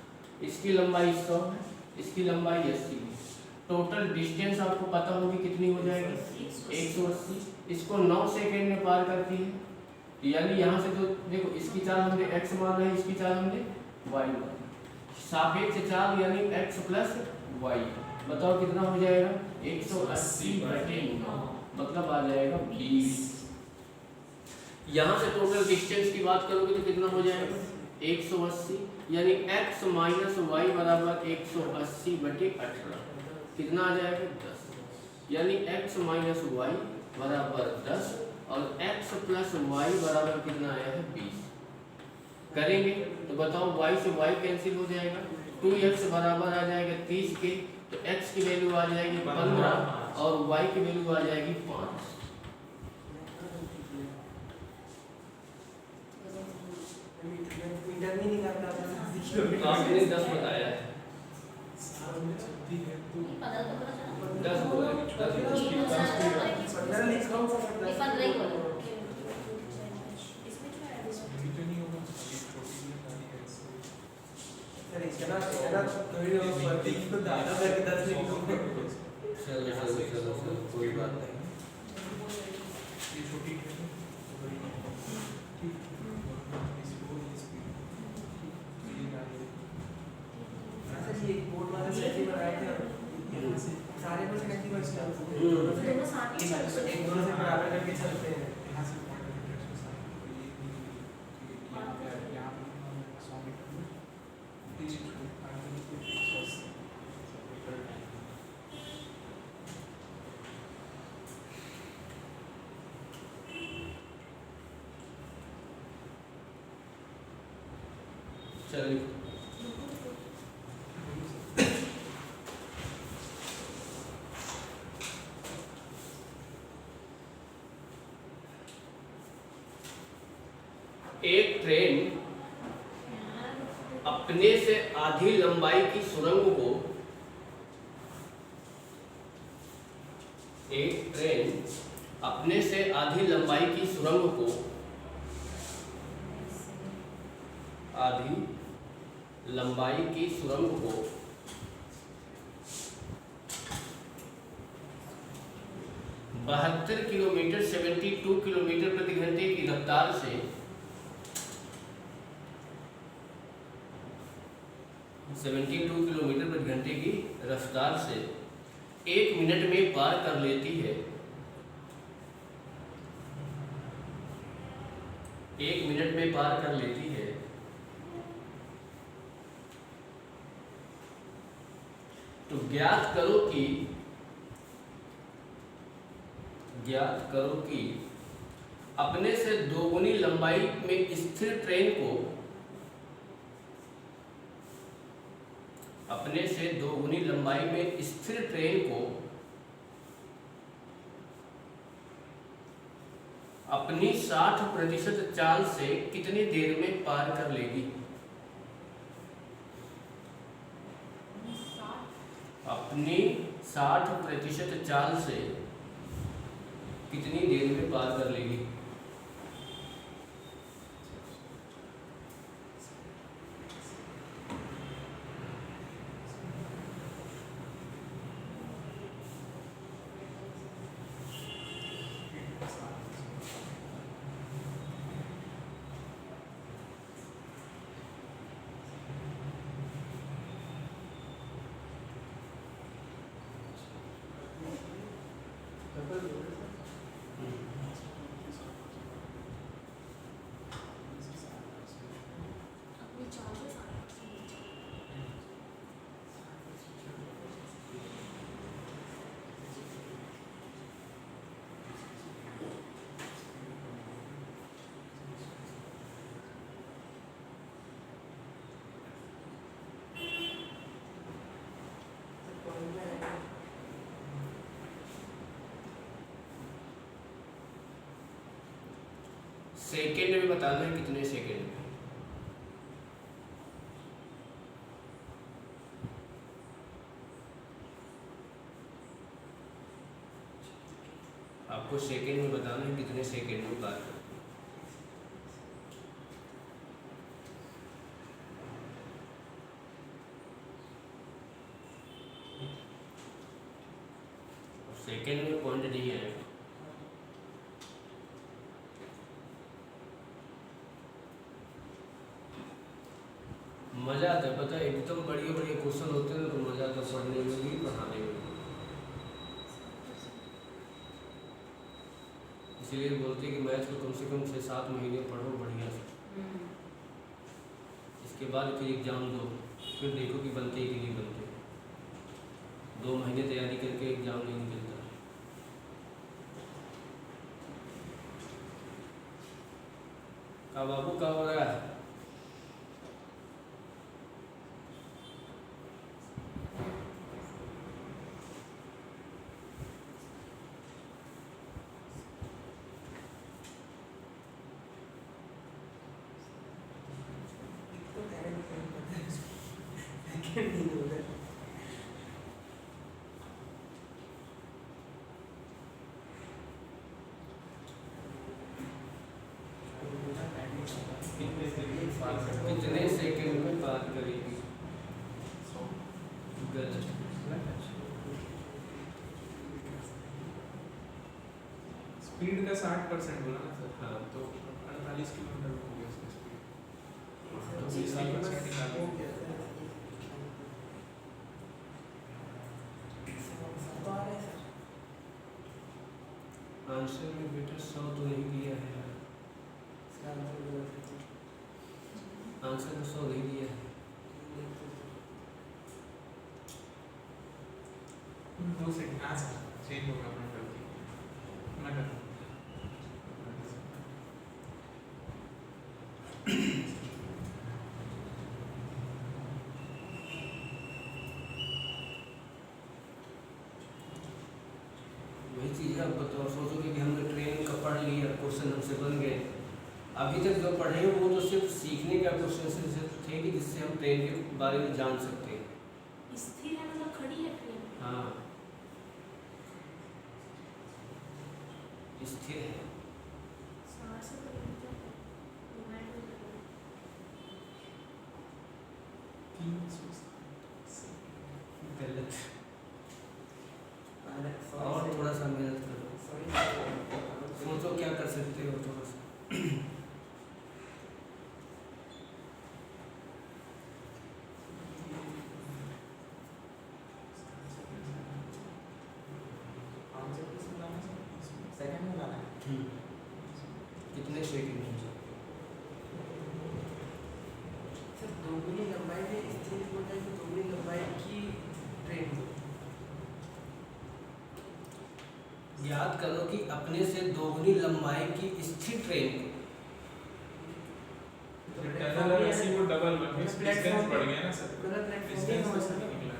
इसकी लंबाई 100 है, इसकी लंबाई 80 है। टोटल डिस्टेंस आपको पता होगी कितनी हो जाएगी? 180। इसको 9 सेकेंड में पार करती है। यानी यहाँ से जो देखो, इसकी चाल हमने x मान रहे हैं, इसकी चाल हमने y मान रहे हैं। सापेक्ष चाल यानी x प्लस y। बताओ कितना हो जाएगा? 180/9, मतलब आ जाएगा 20। यहाँ से टोटल डिस्टेंस की बात करोगे तो कितना हो जाएगा? 180, यानी x माइनस वाई बराबर 180/18। कितना आ जाएगा? 10। यानी x माइनस वाई बराबर 10 और x प्लस वाई बराबर कितना आया है? 20। करेंगे तो बताओ, y से y कैंसिल हो जाएगा, 2x बराबर आ जाएगा 30 के, तो x की वैल्यू आ जाएगी 15 और y की वैल्यू आ जाएगी 5। मीटर में निकालना है। आपने 10 बताया है। साल में चलती है तो 15 तो बोला था ना। 10 बोला, 10 15 लिख रहा हूँ सर, 15 ही बोला। इसमें क्या है? मीटर नहीं होगा, अभी छोटी गाड़ी है इससे सर इतना कभी और 30 को दादा करके 10 लिख दूंगा। चलो चलो चलो चलो, कोई बात नहीं। ये छोटी है तो बड़ी है। ठीक इसको ये गाड़ी सर ये बोर्ड वाला सेट बनाए थे, यहाँ से सारे को सेट ही बचते हैं। दोनों साथ में चलते हैं। एक दोनों से बराबर करके चलते हैं। यहाँ से पॉइंट मीटर के साथ ये यहाँ पर 100 मीटर में ये चलिए, एक ट्रेन अपने से आधी लंबाई की सुरंग को एक ट्रेन अपने से आधी लंबाई की सुरंग को आधी लंबाई की सुरंग को 72 किलोमीटर 72 किलोमीटर प्रति घंटे की रफ्तार से 72 किलोमीटर प्रति घंटे की रफ्तार से 1 मिनट में पार कर लेती है। 1 मिनट में पार कर लेती है तो ज्ञात करो कि अपने से दोगुनी लंबाई में स्थिर ट्रेन को अपनी 60% चाल से कितनी देर में पार कर लेगी? अपनी 60% चाल से कितनी देर में पार कर लेगी? अपनी चाल से 60%। सेकेंड में बताना है कितने सेकेंड में। आपको सेकेंड में बताना है कितने सेकेंड में पार कर। सेकेंड में पॉइंट नहीं है। मजा आता है, पता है, एकदम बढ़िया बढ़िया क्वेश्चन होते हैं तो मजा आता है पढ़ने में भी पढ़ाने में भी। इसीलिए बोलते हैं कि मैथ को कम से कम 6-7 महीने पढ़ो बढ़िया से, इसके बाद फिर एग्ज़ाम दो, फिर देखो कि बनते हैं कि नहीं बनते। 2 महीने तैयारी करके एग्ज़ाम नहीं निकलता। का बाबू का हो रहा है? कितने सेकंड में पार करेगी? गलत। स्पीड का 60% बोला ना सर। हाँ। तो 48 किलोमीटर हो गया उसकी स्पीड। तो 20% निकालो। आंसर में बेटा 100 तो नहीं दिया है यार। आंसर में 100 नहीं दिया है। 2 सेकंड। हाँ सर, चेंज होगा अपना गलती। मैं कर वही चीज़ है। अब बताओ, सोचोगे कि हमने ट्रेन का पढ़ लिया, क्वेश्चन हमसे बन गए। अभी तक जो पढ़े हैं वो तो सिर्फ सीखने का क्वेश्चन थे कि जिससे हम ट्रेन के बारे में जान सकते हैं। स्थिर है मतलब खड़ी है ट्रेन। हाँ, स्थिर है। 60 से करीब तो डिवाइड हो जाएगा। 360 गलत। अरे, sorry, और sorry. थोड़ा सा मेहनत करो, Sorry. सोचो क्या कर सकते हो थोड़ा सा। सेकंड में लाना है। कितने सेकंड हो सकते सर दोगुनी लंबाई में स्थिर होता है तो दोगुनी लंबाई की ट्रेन हो। याद करो कि अपने से दोगुनी लंबाई की स्थिर ट्रेन टनल और ऐसी वो डबल बन गई, डिस्टेंस बढ़ गया ना सर, मतलब प्लेटफॉर्म डिस्टेंस नहीं वैसे समझ नहीं निकला।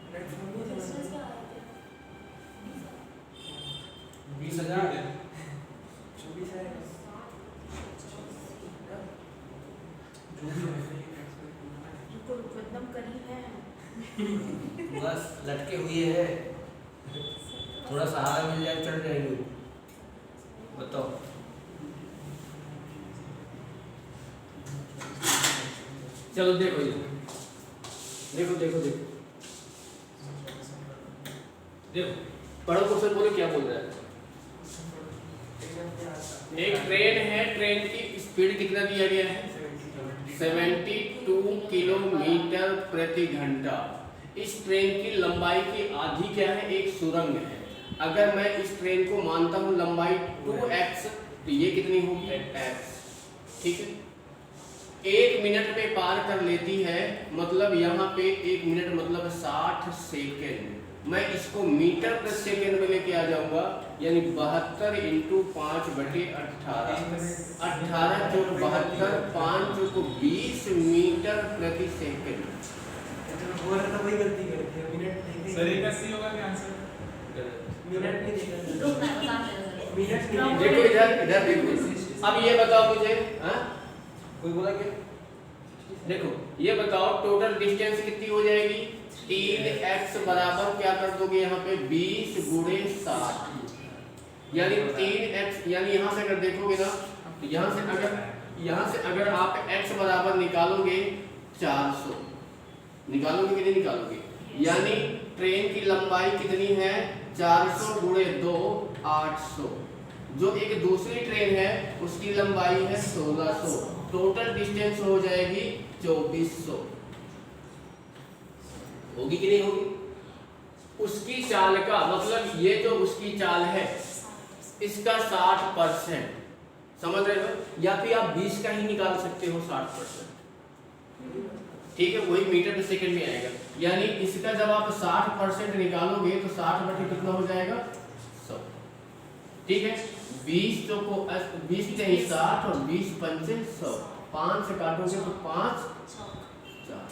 प्लेटफॉर्म नहीं डिस्टेंस समझ क्या आया थे? 20,000 24 है जो भी है रुको रुको एकदम करीब है। बस लटके हुए है, थोड़ा सहारा मिल जाए चढ़ जाएंगे। बताओ चलो देखो ये देखो देखो देखो देखो पढ़ो क्वेश्चन, बोलो क्या बोल रहा है। एक ट्रेन है, ट्रेन की स्पीड कितना दिया गया है 72 किलोमीटर प्रति घंटा। इस ट्रेन की लंबाई की आधी क्या है, एक सुरंग है। अगर मैं इस ट्रेन को मानता हूँ लंबाई 2x तो ये कितनी होगी x, ठीक है। 1 मिनट में पार कर लेती है, मतलब यहाँ पे 1 मिनट मतलब 60 सेकेंड। मैं इसको मीटर प्रति सेकेंड में लेके आ जाऊंगा, यानी 72 × 5/18 18 चौक 72 5 चौक 20 मीटर प्रति सेकेंड। बोल रहा था वही गलती करते हैं मिनट नहीं सर एक सी होगा क्या आंसर? मिनट नहीं देखा रुक मैं बता रहा मिनट नहीं देखो इधर इधर देखो, अब ये बताओ मुझे, हाँ कोई बोला क्या? देखो ये बताओ टोटल डिस्टेंस कितनी हो जाएगी, 3x बराबर क्या कर दोगे यहाँ पे 20 × 60, यानी 3x, यानी यहाँ से अगर देखोगे ना तो यहाँ से अगर आप x बराबर निकालोगे 400, निकालोगे कि नहीं निकालोगे, यानी ट्रेन की लंबाई कितनी है 400 × 2 800। जो एक दूसरी ट्रेन है उसकी लंबाई है 1600, टोटल डिस्टेंस हो जाएगी 2400। होगी कि नहीं होगी? उसकी चाल का मतलब ये जो उसकी चाल है इसका 60%, समझ रहे हो? या फिर आप 20 का ही निकाल सकते हो 60%, ठीक है, वही मीटर प्रति सेकंड में आएगा। यानी इसका जब आप 60% निकालोगे तो 60 बटे कितना हो जाएगा 100, ठीक है। 20 चौको 20 के 60 और 20 पंचे 100, 5 से काटोगे तो 5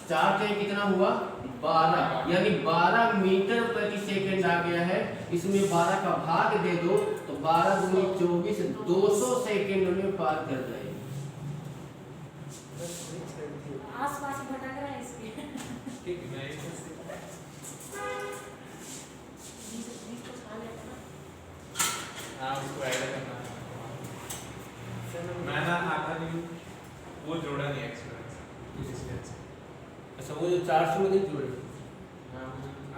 4 के कितना हुआ 12, यानी 12 मीटर प्रति सेकंड आ गया है। इसमें 12 का भाग दे दो तो 12 × 24 200 सेकंड में पार कर जाएगी। आस-पास भटक रहा है इसलिए। ठीक है, मैं एक 20 को खा लेता ना। हाँ उसको ऐड करना है। मैं ना आधा नहीं वो जोड़ा नहीं एक्सपीरियंस डिस्टेंस। अच्छा वो जो 400 में नहीं जोड़े, हाँ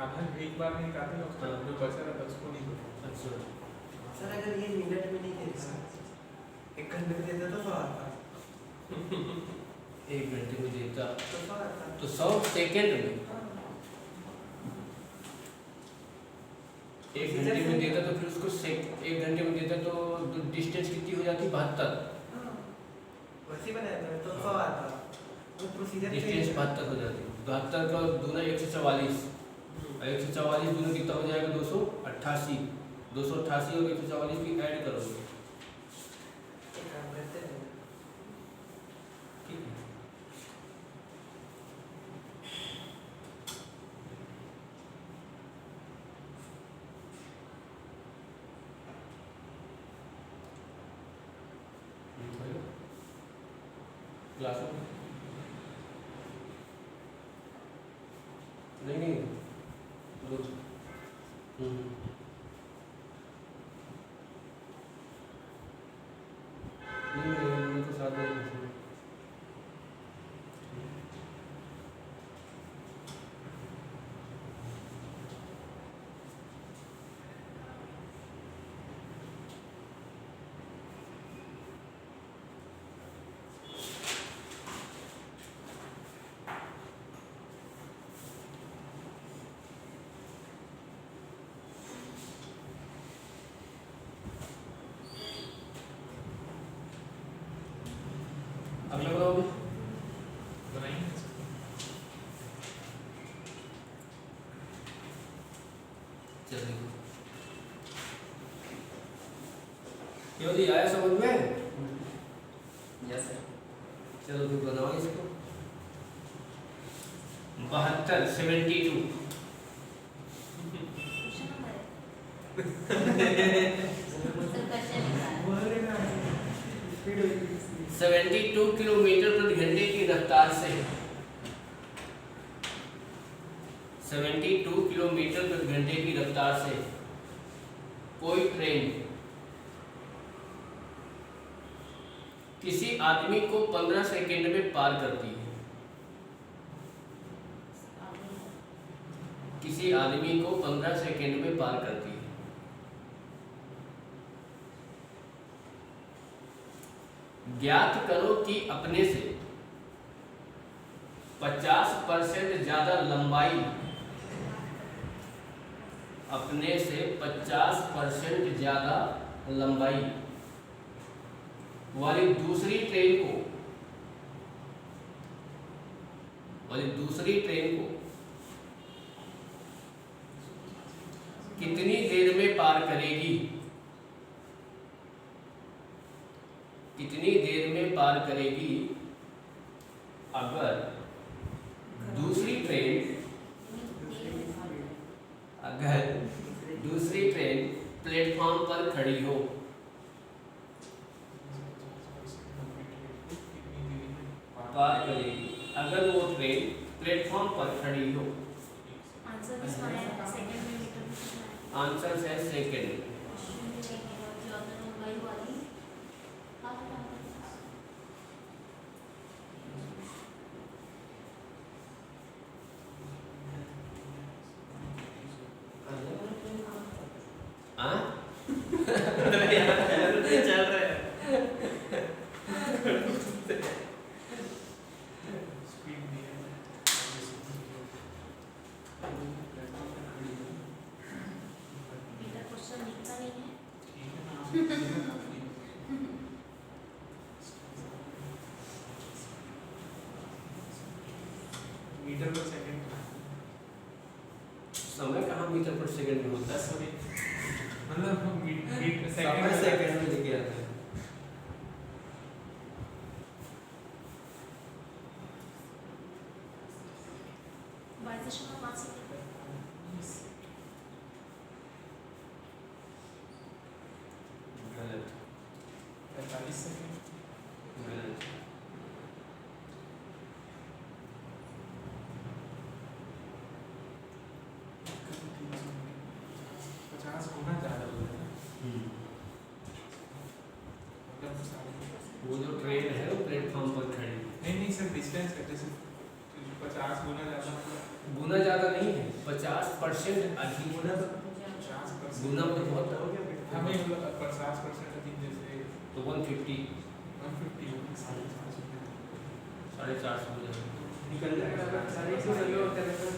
आधा एक बार नहीं काटे ना उसका जो बचा रहता उसको नहीं जोड़ा। अच्छा सर अगर ये मिनट में नहीं देता 1 घंटे में देता तो 100 आता 1 घंटे में देता तो 100 आता। तो 100 सेकंड में, 1 घंटे में देता तो फिर उसको 1 घंटे में देता तो डिस्टेंस कितनी हो जाती 72, वैसे बनाया था तो 100 आता। वो प्रोसीजर डिस्टेंस 72 हो जाती। 72 का दूना 144, 144 दूना कितना हो जाएगा 288, 288 और 144 की ऐड करोगे, काम करते हैं। ठीक है। क्लास में नहीं रोज चल देखो क्यों जी आया समझ में? Yes sir. चलो फिर बनाओ इसको 72 72 क्वेश्चन नंबर है। सर क्वेश्चन निकाल। 72 किलोमीटर प्रति घंटे की रफ्तार से 72 किलोमीटर प्रति घंटे की रफ्तार से कोई ट्रेन किसी आदमी को 15 सेकंड में पार करती है। किसी आदमी को 15 सेकंड में पार करती है। ज्ञात करो कि अपने से 50% ज्यादा लंबाई अपने से 50% ज्यादा लंबाई वाली दूसरी ट्रेन को कितनी देर में पार करेगी? कितनी देर में पार करेगी अगर दूसरी ट्रेन प्लेटफॉर्म पर खड़ी हो? पार करेगी अगर वो ट्रेन प्लेटफॉर्म पर खड़ी हो। आंसर किसका है? सेकंड में मीटर में कितना है? आंसर है सेकंड। हाँ? चल रहा है। स्पीड दिया है। बेटा क्वेश्चन लिखता नहीं है। ठीक है ना? मीटर पर सेकंड समय कहाँ मीटर पर सेकंड में होता है? सॉरी मतलब मीटर समय सेकंड में लिखे आते हैं। बाइसेशन में 5 सेकंड पे गलत 45 सेकंड गलत 50 गुना ज़्यादा हो रहा है मतलब वो जो ट्रेन है वो प्लेटफॉर्म पर खड़ी है। नहीं सर डिस्टेंस है जैसे 50 गुना ज़्यादा मतलब गुना ज़्यादा नहीं है 50% अधिक गुना 50% गुना में बहुत हो गया हमें मतलब 50% अधिक जैसे तो 150 150 450 हो जाएगा। निकल जाएगा सारे की सर्वे होता है सर।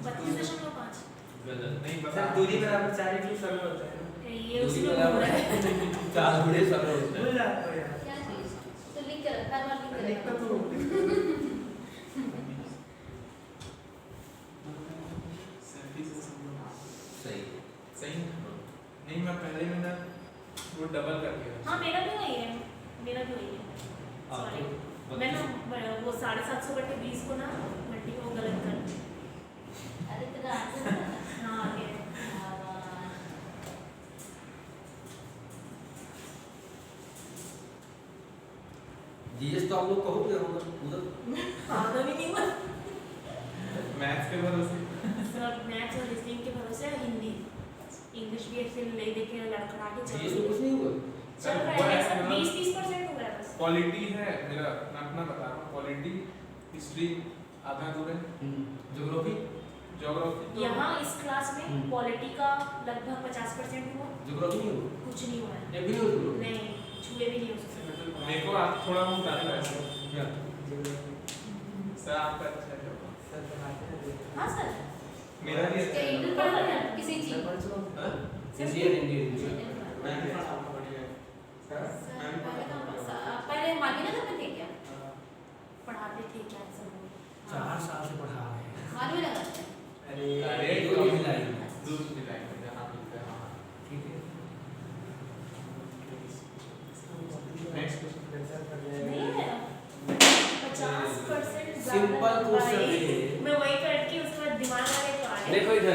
32.5 गलत नहीं सर पता दूरी बराबर 4 की सर्वे होता है ना। ये उसी दूरी में बराबर बोल रहा है। 4 गुणे समय होता है। भूल जाते हो यार। क्या चीज? तो लिख कर हर बार लिख कर लिखता तो हूँ। सेल्फी से समझो सही सही नहीं मैं पहले में ना वो डबल कर दिया हाँ मेरा भी वही है। मेरा भी वही है। आपको Sorry. मैं ना वो 750/20 को ना मल्टी को गलत कर दी। अरे तेरा आंसर हाँ आगे है। जीएस तो आप लोग कहोगे होगा उधर आता भी नहीं हुआ। मैथ्स के भरोसे सर मैथ्स और रीजनिंग के भरोसे हिंदी इंग्लिश भी ऐसे ले देके लड़खड़ा के चल जीएस में कुछ नहीं हुआ। चल रहा है सर 20-30% हो गया बस। क्वालिटी है मेरा मैं अपना बता रहा हूँ क्वालिटी हिस्ट्री आधा दूर है ज्योग्राफी ज्योग्राफी यहाँ इस क्लास में पॉलिटी का लगभग 50% हुआ। ज्योग्राफी नहीं हुआ कुछ नहीं हुआ है। एक भी नहीं हुआ नहीं छुए भी नहीं हो सकते। मेरे को आप थोड़ा बहुत आता है क्या सर आपका अच्छा है सर बनाते हैं। हाँ सर। मेरा भी क्या अच्छा है इंटर पढ़ा है किसी चीज हाँ इंडियन पहले माधवीनगर में थे क्या? पढ़ाते थे क्या सब? 4 साल से पढ़ा रहे हैं। माधवीनगर में अरे अरे दूध मिलाई दूध मिलाएंगे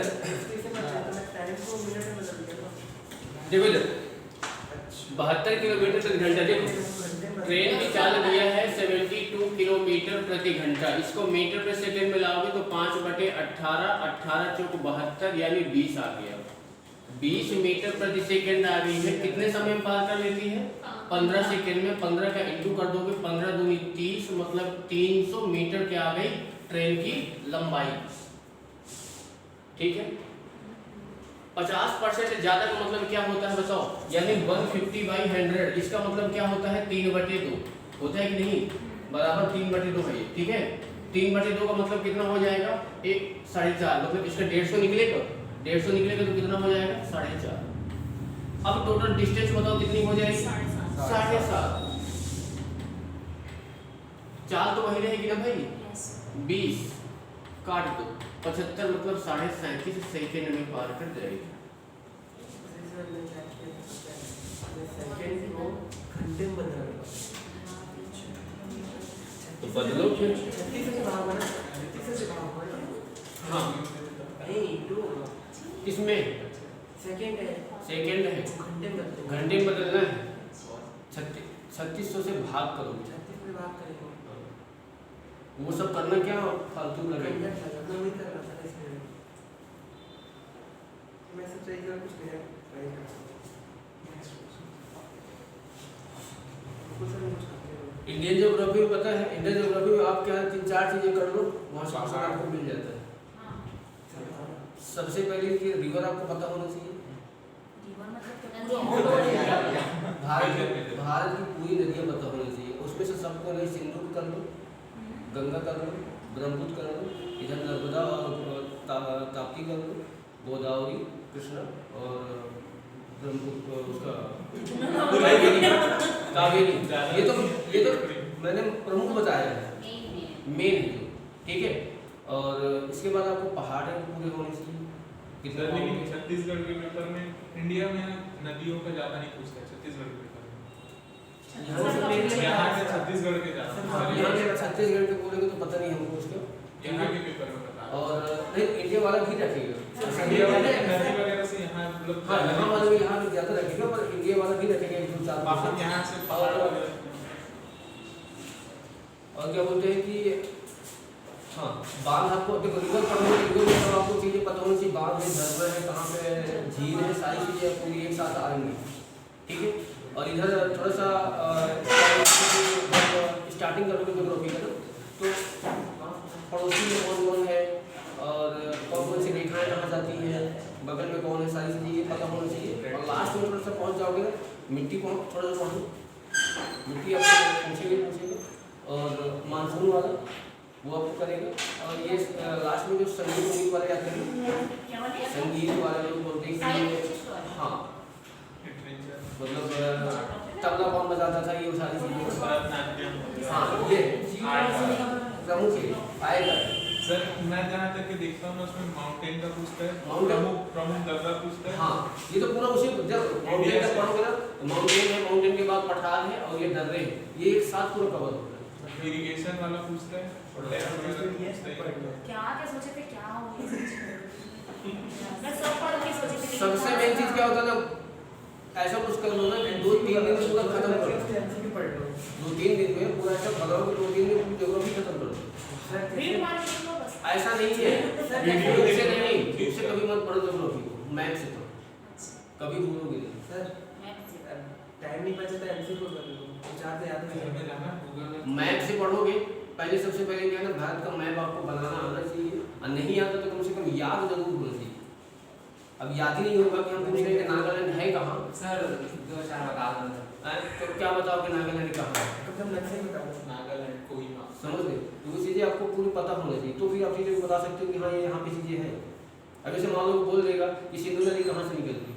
स्टेशन अच्छा है तो मैं टाइम को मिनट में बदल दिया ना। देखो इधर 72 किलोमीटर प्रति घंटा। देखो ट्रेन की चाल दिया है 72 किलोमीटर प्रति घंटा। इसको मीटर पर सेकंड में लाओगे तो 5/18, 18 चौक 72 यानी 20 आ गया। 20 मीटर प्रति सेकंड आ गई है। कितने समय में पार कर लेती है? 15 सेकंड में। 15 का इंटू कर दोगे, 15 दूनी 30, मतलब 300 मीटर के आ गई ट्रेन की लंबाई। ठीक है, 50% ज्यादा का मतलब क्या होता है बताओ? यानी 150/100। इसका मतलब क्या होता है? 3/2 होता है कि नहीं? बराबर 3/2 है ये। ठीक है, 3/2 का मतलब कितना हो जाएगा? 4.5, मतलब इसका 150 निकलेगा। 150 निकलेगा तो कितना हो जाएगा? 4.5। अब टोटल डिस्टेंस बताओ कितनी हो जाएगी? 7.5। चाल तो वही रहेगी ना भाई। 20 काट दो, 75 मतलब 37.5 सेकंड में पार कर जाएगी। सेकंड को घंटे में बदल रहा तो बदलो फिर। 36 से भाग ना, 36 से भाग ना। हाँ, नहीं टू किसमें? सेकंड है, सेकंड है, घंटे में बदल। घंटे में बदलना है। 3600 से भाग करोगे। 36 में भाग करेंगे। वो सब करना क्या फालतू लगेगा। मैं वही कर रहा था इसलिए। मैं सब सही कर कुछ नहीं ट्राई कर सकता। कुछ नहीं कुछ करते हो। इंडियन ज्योग्राफी में पता है, इंडियन ज्योग्राफी में आप क्या 3-4 चीजें कर लो, वहाँ से आंसर आपको मिल जाता है। सबसे पहले कि रिवर आपको पता होना चाहिए। भारत की पूरी नदियाँ पता होनी चाहिए। उसमें से सबको नहीं, सिंधु कर लो, गंगा कर लो, ब्रह्मपुत्र कर लो, इधर नर्मदा और ताप्ती कर लो, गोदावरी, कृष्णा और ब्रह्मपुत्र उसका कावेरी। ये तो मैंने प्रमुख बताया है, मेन है जो। ठीक है, और इसके बाद आपको पहाड़ पूरे होने चाहिए। कितना? लेकिन छत्तीसगढ़ के पेपर में इंडिया में नदियों का ज्यादा नहीं पूछता है। छत्तीसगढ़ के पेपर में यहाँ के छत्तीसगढ़ के ज्यादा। यहाँ के छत्तीसगढ़ के बोलेंगे तो पता नहीं हमको उसका। यहाँ के पेपर में बता। और नहीं, इंडिया वाला भी रखेगा। नदी वगैरह से यहाँ मतलब हाँ, यहाँ वाला भी यहाँ भी ज्यादा रखेगा, पर इंडिया वाला भी रखेगा 1-2-4। बाहर यहाँ से पहाड़ वगैरह। और क्या बोलते हैं कि हाँ, बांध आपको देखो, रिवर पढ़ोगे, रिवर में सब आपको चीजें पता होनी चाहिए। बांध है, झरना है, कहाँ पे झील है, सारी चीजें पूरी एक साथ आएंगी। ठीक है, और इधर थोड़ा सा स्टार्टिंग करोगे ज्योग्राफी का ना, तो पड़ोसी में कौन कौन है और कौन कौन सी रेखाएं कहाँ जाती हैं, बगल में कौन है, सारी चीजें पता होना चाहिए। और लास्ट में थोड़ा सा पहुँच जाओगे ना, मिट्टी को थोड़ा सा पढ़ो, मिट्टी आपको पूछेंगे। और मानसून वाला वो आपको करेगा। और ये लास्ट में जो संगीत वाले आते हैं, संगीत वाले लोग बोलते हैं कि हाँ, मतलब तबला कौन बजाता था, ये सारी चीजें। हाँ, ये प्रमुख है, आएगा। सर मैं जहाँ तक के देखता हूँ उसमें माउंटेन का पूछता है, माउंटेन प्रमुख दर्रा पूछता है। हाँ, ये तो पूरा उसी जब माउंटेन का पढ़ोगे ना, माउंटेन है, माउंटेन के बाद पठार है और ये दर्रे हैं, ये एक साथ पूरा कवर होता है। इरिगेशन वाला पूछता है और क्या सोचे थे, क्या हो मैं सब पढ़ के सोचे थे। सबसे मेन चीज क्या होता है ना, ऐसा कुछ कर लो ना कि 2-3 दिन में पूरा खत्म कर लो। एमसीक्यू पढ़ लो। 2-3 दिन में पूरा ऐसा भगाओ कि 2-3 दिन में ज्योग्राफी खत्म कर दो। रीड मार के लो बस। ऐसा नहीं है, इससे नहीं, इससे कभी मत पढ़ो ज्योग्राफी को, मैथ से पढ़ो, कभी भूलोगे नहीं। सर टाइम नहीं बचा तो एमसीक्यू कर लो, चाहते याद में जाना गूगल मैप से पढ़ोगे, पहले सबसे पहले क्या है ना, भारत का मैप आपको बनाना आना चाहिए। और नहीं आता तो कम से कम याद जरूर होना चाहिए। अब याद ही नहीं होगा कि हम पूछ रहे हैं कि नागालैंड है कहाँ। सर 2-4 बता दो। तो क्या बताओ कि नागालैंड कहाँ है, एकदम नक्शे में बताओ। नागालैंड कोहिमा। समझ गए? तो वो चीज़ें आपको पूरी पता होना चाहिए, तो फिर आप चीज़ें बता सकते हो कि हाँ ये यहाँ पे चीज़ें हैं। अब जैसे मान लो बोल देगा कि सिंधु नदी कहाँ से निकलती है,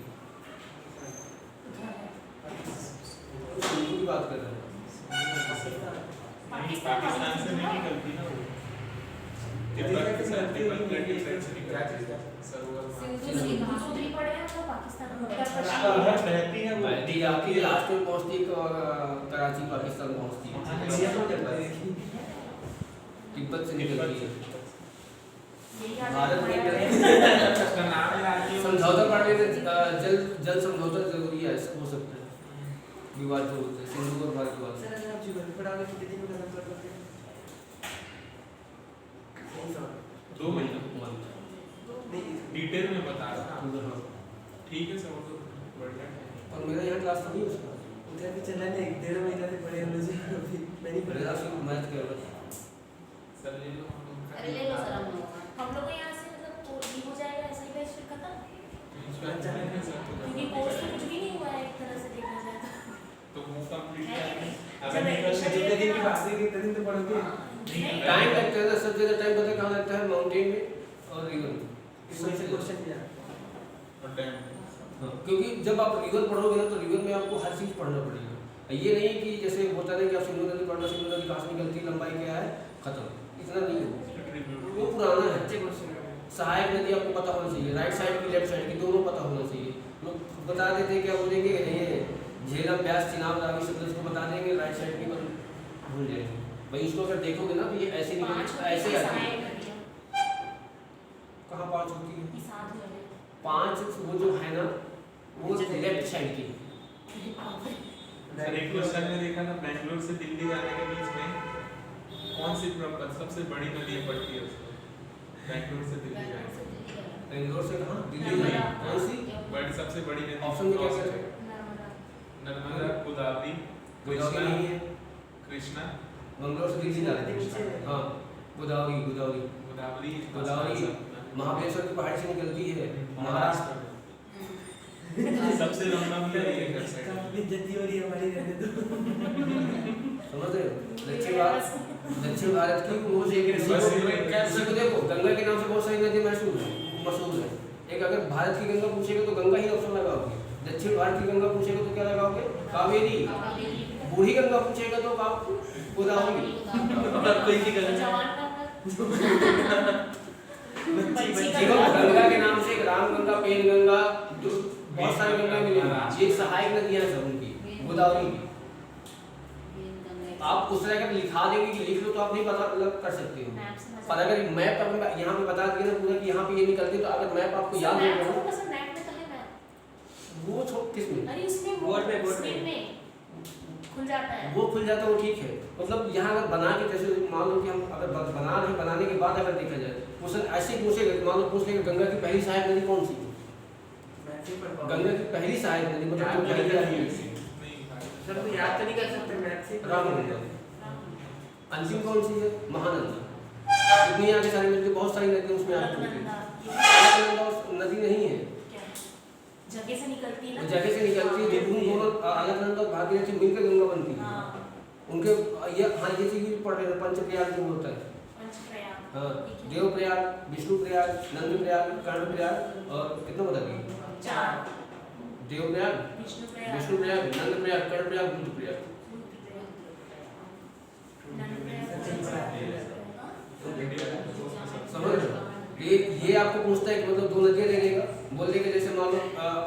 सिंधु की बात कर रहे हैं। पाकिस्तान से नहीं निकलती ना वो, तिब्बत से निकलती है सरोवर। सिंधु नदी कहाँ से पड़े हैं? वो पाकिस्तान में बहती है वो। बहती जाती है, लास्ट में पहुँचती है कराची, पाकिस्तान पहुँचती है, तिब्बत से निकलती है। यही आ भारत में उसका नाम याद नहीं है। समझौता पढ़ने में जल समझौता जरूरी है, हो सकता है विवाद जो होते हैं सिंधु और भारत विवाद। सर अगर आप जीवन पढ़ाओगे कितने दिन में खत्म कर दोगे? नहीं सर 2 महीना नहीं डिटेल में बता रहा था। हाँ। ठीक है सर, वो तो बढ़िया है। और मेरा यहाँ क्लास नहीं है उसका, उधर भी चला नहीं, 1.5 महीना से पढ़े हम लोग अभी मैं नहीं पढ़ मेरा रहा। सिर्फ मैथ के अलग। सर ले लो हम लोग। अरे ले लो सर हम लोग। हम लोग को यहाँ से मतलब कोर्स भी हो जाएगा ऐसे ही बैच फिर खत्म, इसका चाहे नहीं सर तो क्योंकि कोर्स तो कुछ भी नहीं हुआ है एक तरह से देखा जाए तो वो कंप्लीट है है। कि नहीं? अगर नहीं कर सकते जितने दिन की बात है कितने दिन तो पढ़ोगे? नहीं, टाइम लगता है ना, सब जगह टाइम पता है कहाँ लगता है, माउंटेन में और रिवर में। इसमें से क्वेश्चन भी आता और टाइम हाँ, क्योंकि जब आप रिवर पढ़ोगे ना तो रिवर में आपको हर चीज़ पढ़ना पड़ेगा। ये नहीं कि जैसे होता नहीं कि आप सिंधु नदी पढ़ना, सिंधु नदी कहाँ से निकलती है, लंबाई क्या है, खत्म, इतना नहीं हो, वो पुराना है। अच्छे क्वेश्चन है। सहायक नदी आपको पता होना चाहिए, राइट साइड की लेफ्ट साइड की दोनों पता होना चाहिए। लोग बता देते क्या बोलेंगे, ये झेलम ब्यास चिनाब रावी शब्द उसको बता देंगे, राइट साइड की पर भूल जाएंगे। भाई इसको अगर देखोगे ना तो ये ऐसे पांच निकल होती ऐसे है, आती है। सहायक नदियाँ, कहाँ 5 होती है? ये 7 वाले। 5 वो जो है ना वो लेफ्ट साइड की। सर एक क्वेश्चन में देखा था, बेंगलोर से दिल्ली जाने के बीच में कौन सी सबसे बड़ी नदी पड़ती है उसको? बेंगलोर से दिल्ली जाने बेंगलोर से कहाँ दिल्ली जाना, कौन सी? बड़ी सबसे बड़ी नदी ऑप्शन में क्या क्या है? नर्मदा, गोदावरी, गोदावरी कृष्णा, नहीं है, कृष्णा, बेंगलोर से दिल्ली जाना नदी नीचे है। हाँ गोदावरी गोदावरी गोदावरी, गोदावरी महाबलेश्वर की पहाड़ी से निकलती है, महाराष्ट्र में। सबसे लंबा भी है ये कर सकते हैं। काफी इज्जती हो रही है हमारी रहने दो। समझ रहे हो? दक्षिण भारत की वो किसी को देखो, गंगा के नाम से बहुत सारी नदी मशहूर है। एक अगर भारत की गंगा पूछेगा तो गंगा ही ऑप्शन लगाओगे, दक्षिण भारत की गंगा पूछेगा तो क्या लगाओगे, कावेरी। बूढ़ी गंगा पूछेगा तो गोदावरी। और कोई की गलत जवान का देखो गंगा के नाम से राम गंगा, पेन गंगा, बहुत सारी गंगा मिलेगी। ये सहायक नदियां हैं उनकी, गोदावरी की। आप उस तरह का लिखा देंगे कि लिख लो तो आप नहीं पता अलग कर सकते हो। मैप से पर अगर मैप आप यहाँ पे बता दिए ना पूरा कि यहाँ पे ये निकलती है, तो अगर मैप आपको याद हो गया ना, सर मैप में तो है मैप, वो छोड़ किसमें अरे उसमें बोर्ड में स्क्रीन में खुल जाता है। वो खुल जाता है, वो ठीक है। मतलब यहाँ अगर बना के जैसे मान लो कि हम अगर बना रहे हैं, बनाने के बाद अगर देखा जाए क्वेश्चन ऐसे पूछेगा कि मान लो पूछ लेगा गंगा की पहली सहायक नदी कौन सी है? मैं से पढ़ पाऊँ। गंगा की पहली सहायक नदी मतलब जो पहली आई है, सर तो याद तो नहीं कर सकते मैथ से। रामगंगा। अंतिम कौन सी है? महानंदा। इतनी आगे सारी नदी, बहुत सारी नदी उसमें आती है। अलकनंदा अलकनंदा नदी नहीं है, क्या जगह से निकलती है वो ना, जगह से निकलती है। दोनों अलकनंदा और भागीरथी मिलकर गंगा बनती है। हाँ उनके ये चीज पढ़ रहे थे, पंचप्रयाग जो होता है। पंचप्रयाग, हाँ, देवप्रयाग, विष्णुप्रयाग, नंदप्रयाग, कर्णप्रयाग और कितना बता दिए? 4 देवप्रयाग, विष्णुप्रयाग, विष्णुप्रयाग, नंदप्रयाग, कर्णप्रयाग, बुद्धप्रयाग। समझ रहे हो? ये आपको पूछता है कि मतलब 2 नदियाँ दे देगा, बोल देगा जैसे मान लो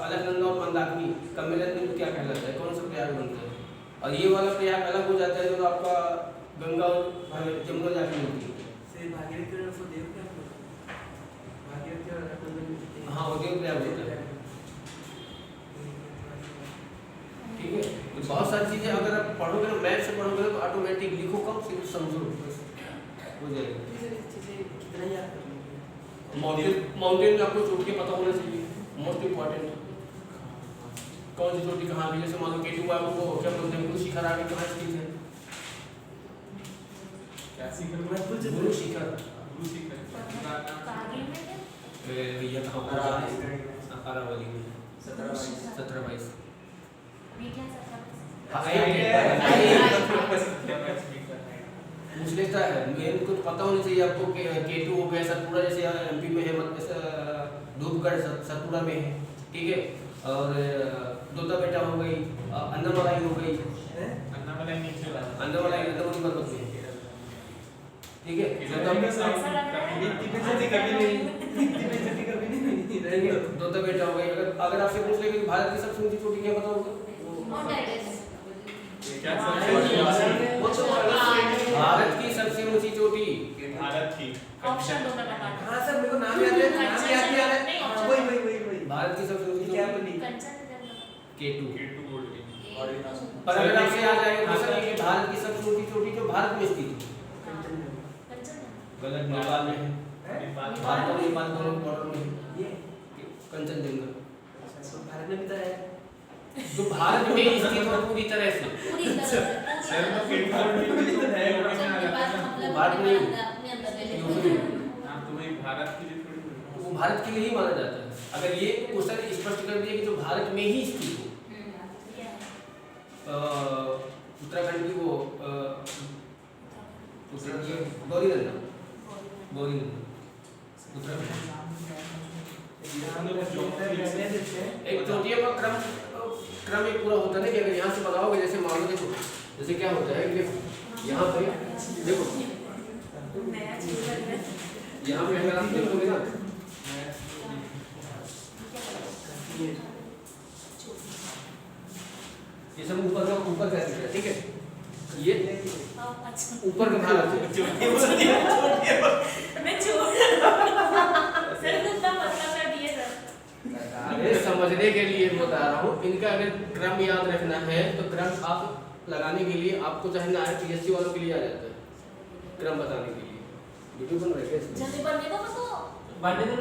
अलकनंदा और मंदाकिनी का मिलन में क्या कहलाता है, कौन सा प्रयाग बनता है? और ये वाला प्रयाग अलग हो जाता है जो आपका गंगा और जमुना जाके मिलती है। से भागीरथी और उसको देव क्या बोलते हैं? भागीरथी और अलकनंदा मिलते हैं। हाँ, वो देवप्रयाग होता है। ठीक है, तो बहुत सारी चीजें अगर आप पढ़ोगे ना, मैथ से पढ़ोगे ना तो ऑटोमेटिक लिखो कम, सिर्फ समझो हो जाएगा। कितना याद कर लोगे? माउंटेन में आपको चोटी पता होना चाहिए, मोस्ट इम्पोर्टेंट। कौन सी चोटी कहाँ की, जैसे मान लो केटू आपको क्या बोलते हैं, गुरु शिखर आगे कहाँ स्थित है? क्या सीखा? गुरु शिखर। गुरु सीखा। कारगिल में क्या? भैया कहाँ अरावली में 17-22। ये क्या है? पूछ लेता है, मेन को पता होना चाहिए आपको कि केटू हो गया, सतपुड़ा जैसे एमपी में है, धूपगढ़ सतपुड़ा में है, ठीक है। और दोता बेटा हो गई, अन्नामलाई हो गई, अन्नामलाई नीचे ला। अन्नामलाई अन्नामलाई पर्वत में, ठीक है। दोता बेटा हो गई। अगर आपसे पूछ ले कि भारत की सबसे ऊंची चोटी क्या बताओगे? क्या सबसे भारत की सबसे ऊंची चोटी भारत की ऑप्शन दो मैं बता हाँ सर मेरे को नाम याद है, नाम याद नहीं आ रहा है। हाँ, वही भारत की सबसे ऊंची क्या चोटी बोली? कंचनजंगा K2। K2 बोल रही है। पर अगर आपसे याद आएगा क्वेश्चन ये कि भारत की सबसे ऊंची चोटी जो भारत में स्थित है, कंचनजंगा गलत, नेपाल में है। हैं? नेपाल भारत और नेपाल दोनों बॉर्डर में है ये कंचनजंगा, तो भारत में भी तो है। जो भारत में स्थित हो पूरी तरह से। पूरी तरह से सर तो K2 बोल रही है तो है वो जब में आ नेपाल जाता है। मतलब भारत में- अपने अंदर ले लेते हैं। हाँ तो वही भारत के लिए थोड़ी बोल रही वो भारत के लिए ही माना जाता है। अगर ये क्वेश्चन स्पष्ट कर दिया कि जो भारत में ही स्थित हो, उत्तराखंड की वो गौरीनंदा, गौरीनंदा उत्तराखंड। हम लोग ज्योग्राफी से एक चोटियों का क्रम एक पूरा होता है ना कि अगर यहाँ से बनाओगे, जैसे मान लो देखो, जैसे क्या होता है कि देखो यहाँ पे देखो, नया चीज बन रहा है। यहाँ पे अगर आप देखोगे ना, ये सब ऊपर का दिख रहा है, ठीक है, ये अच्छा ऊपर का भाग है। मैं छोड़ सर तो इतना पतला कर दिए सर। अरे समझने के लिए बता रहा हूँ, इनका अगर क्रम याद रखना है तो क्रम आप लगाने के लिए आपको चाहे ना पीएससी वालों के लिए आ जाता है क्रम बताने के लिए। वीडियो बन रहा है क्या इसमें? जल्दी बनने को तो बनने दो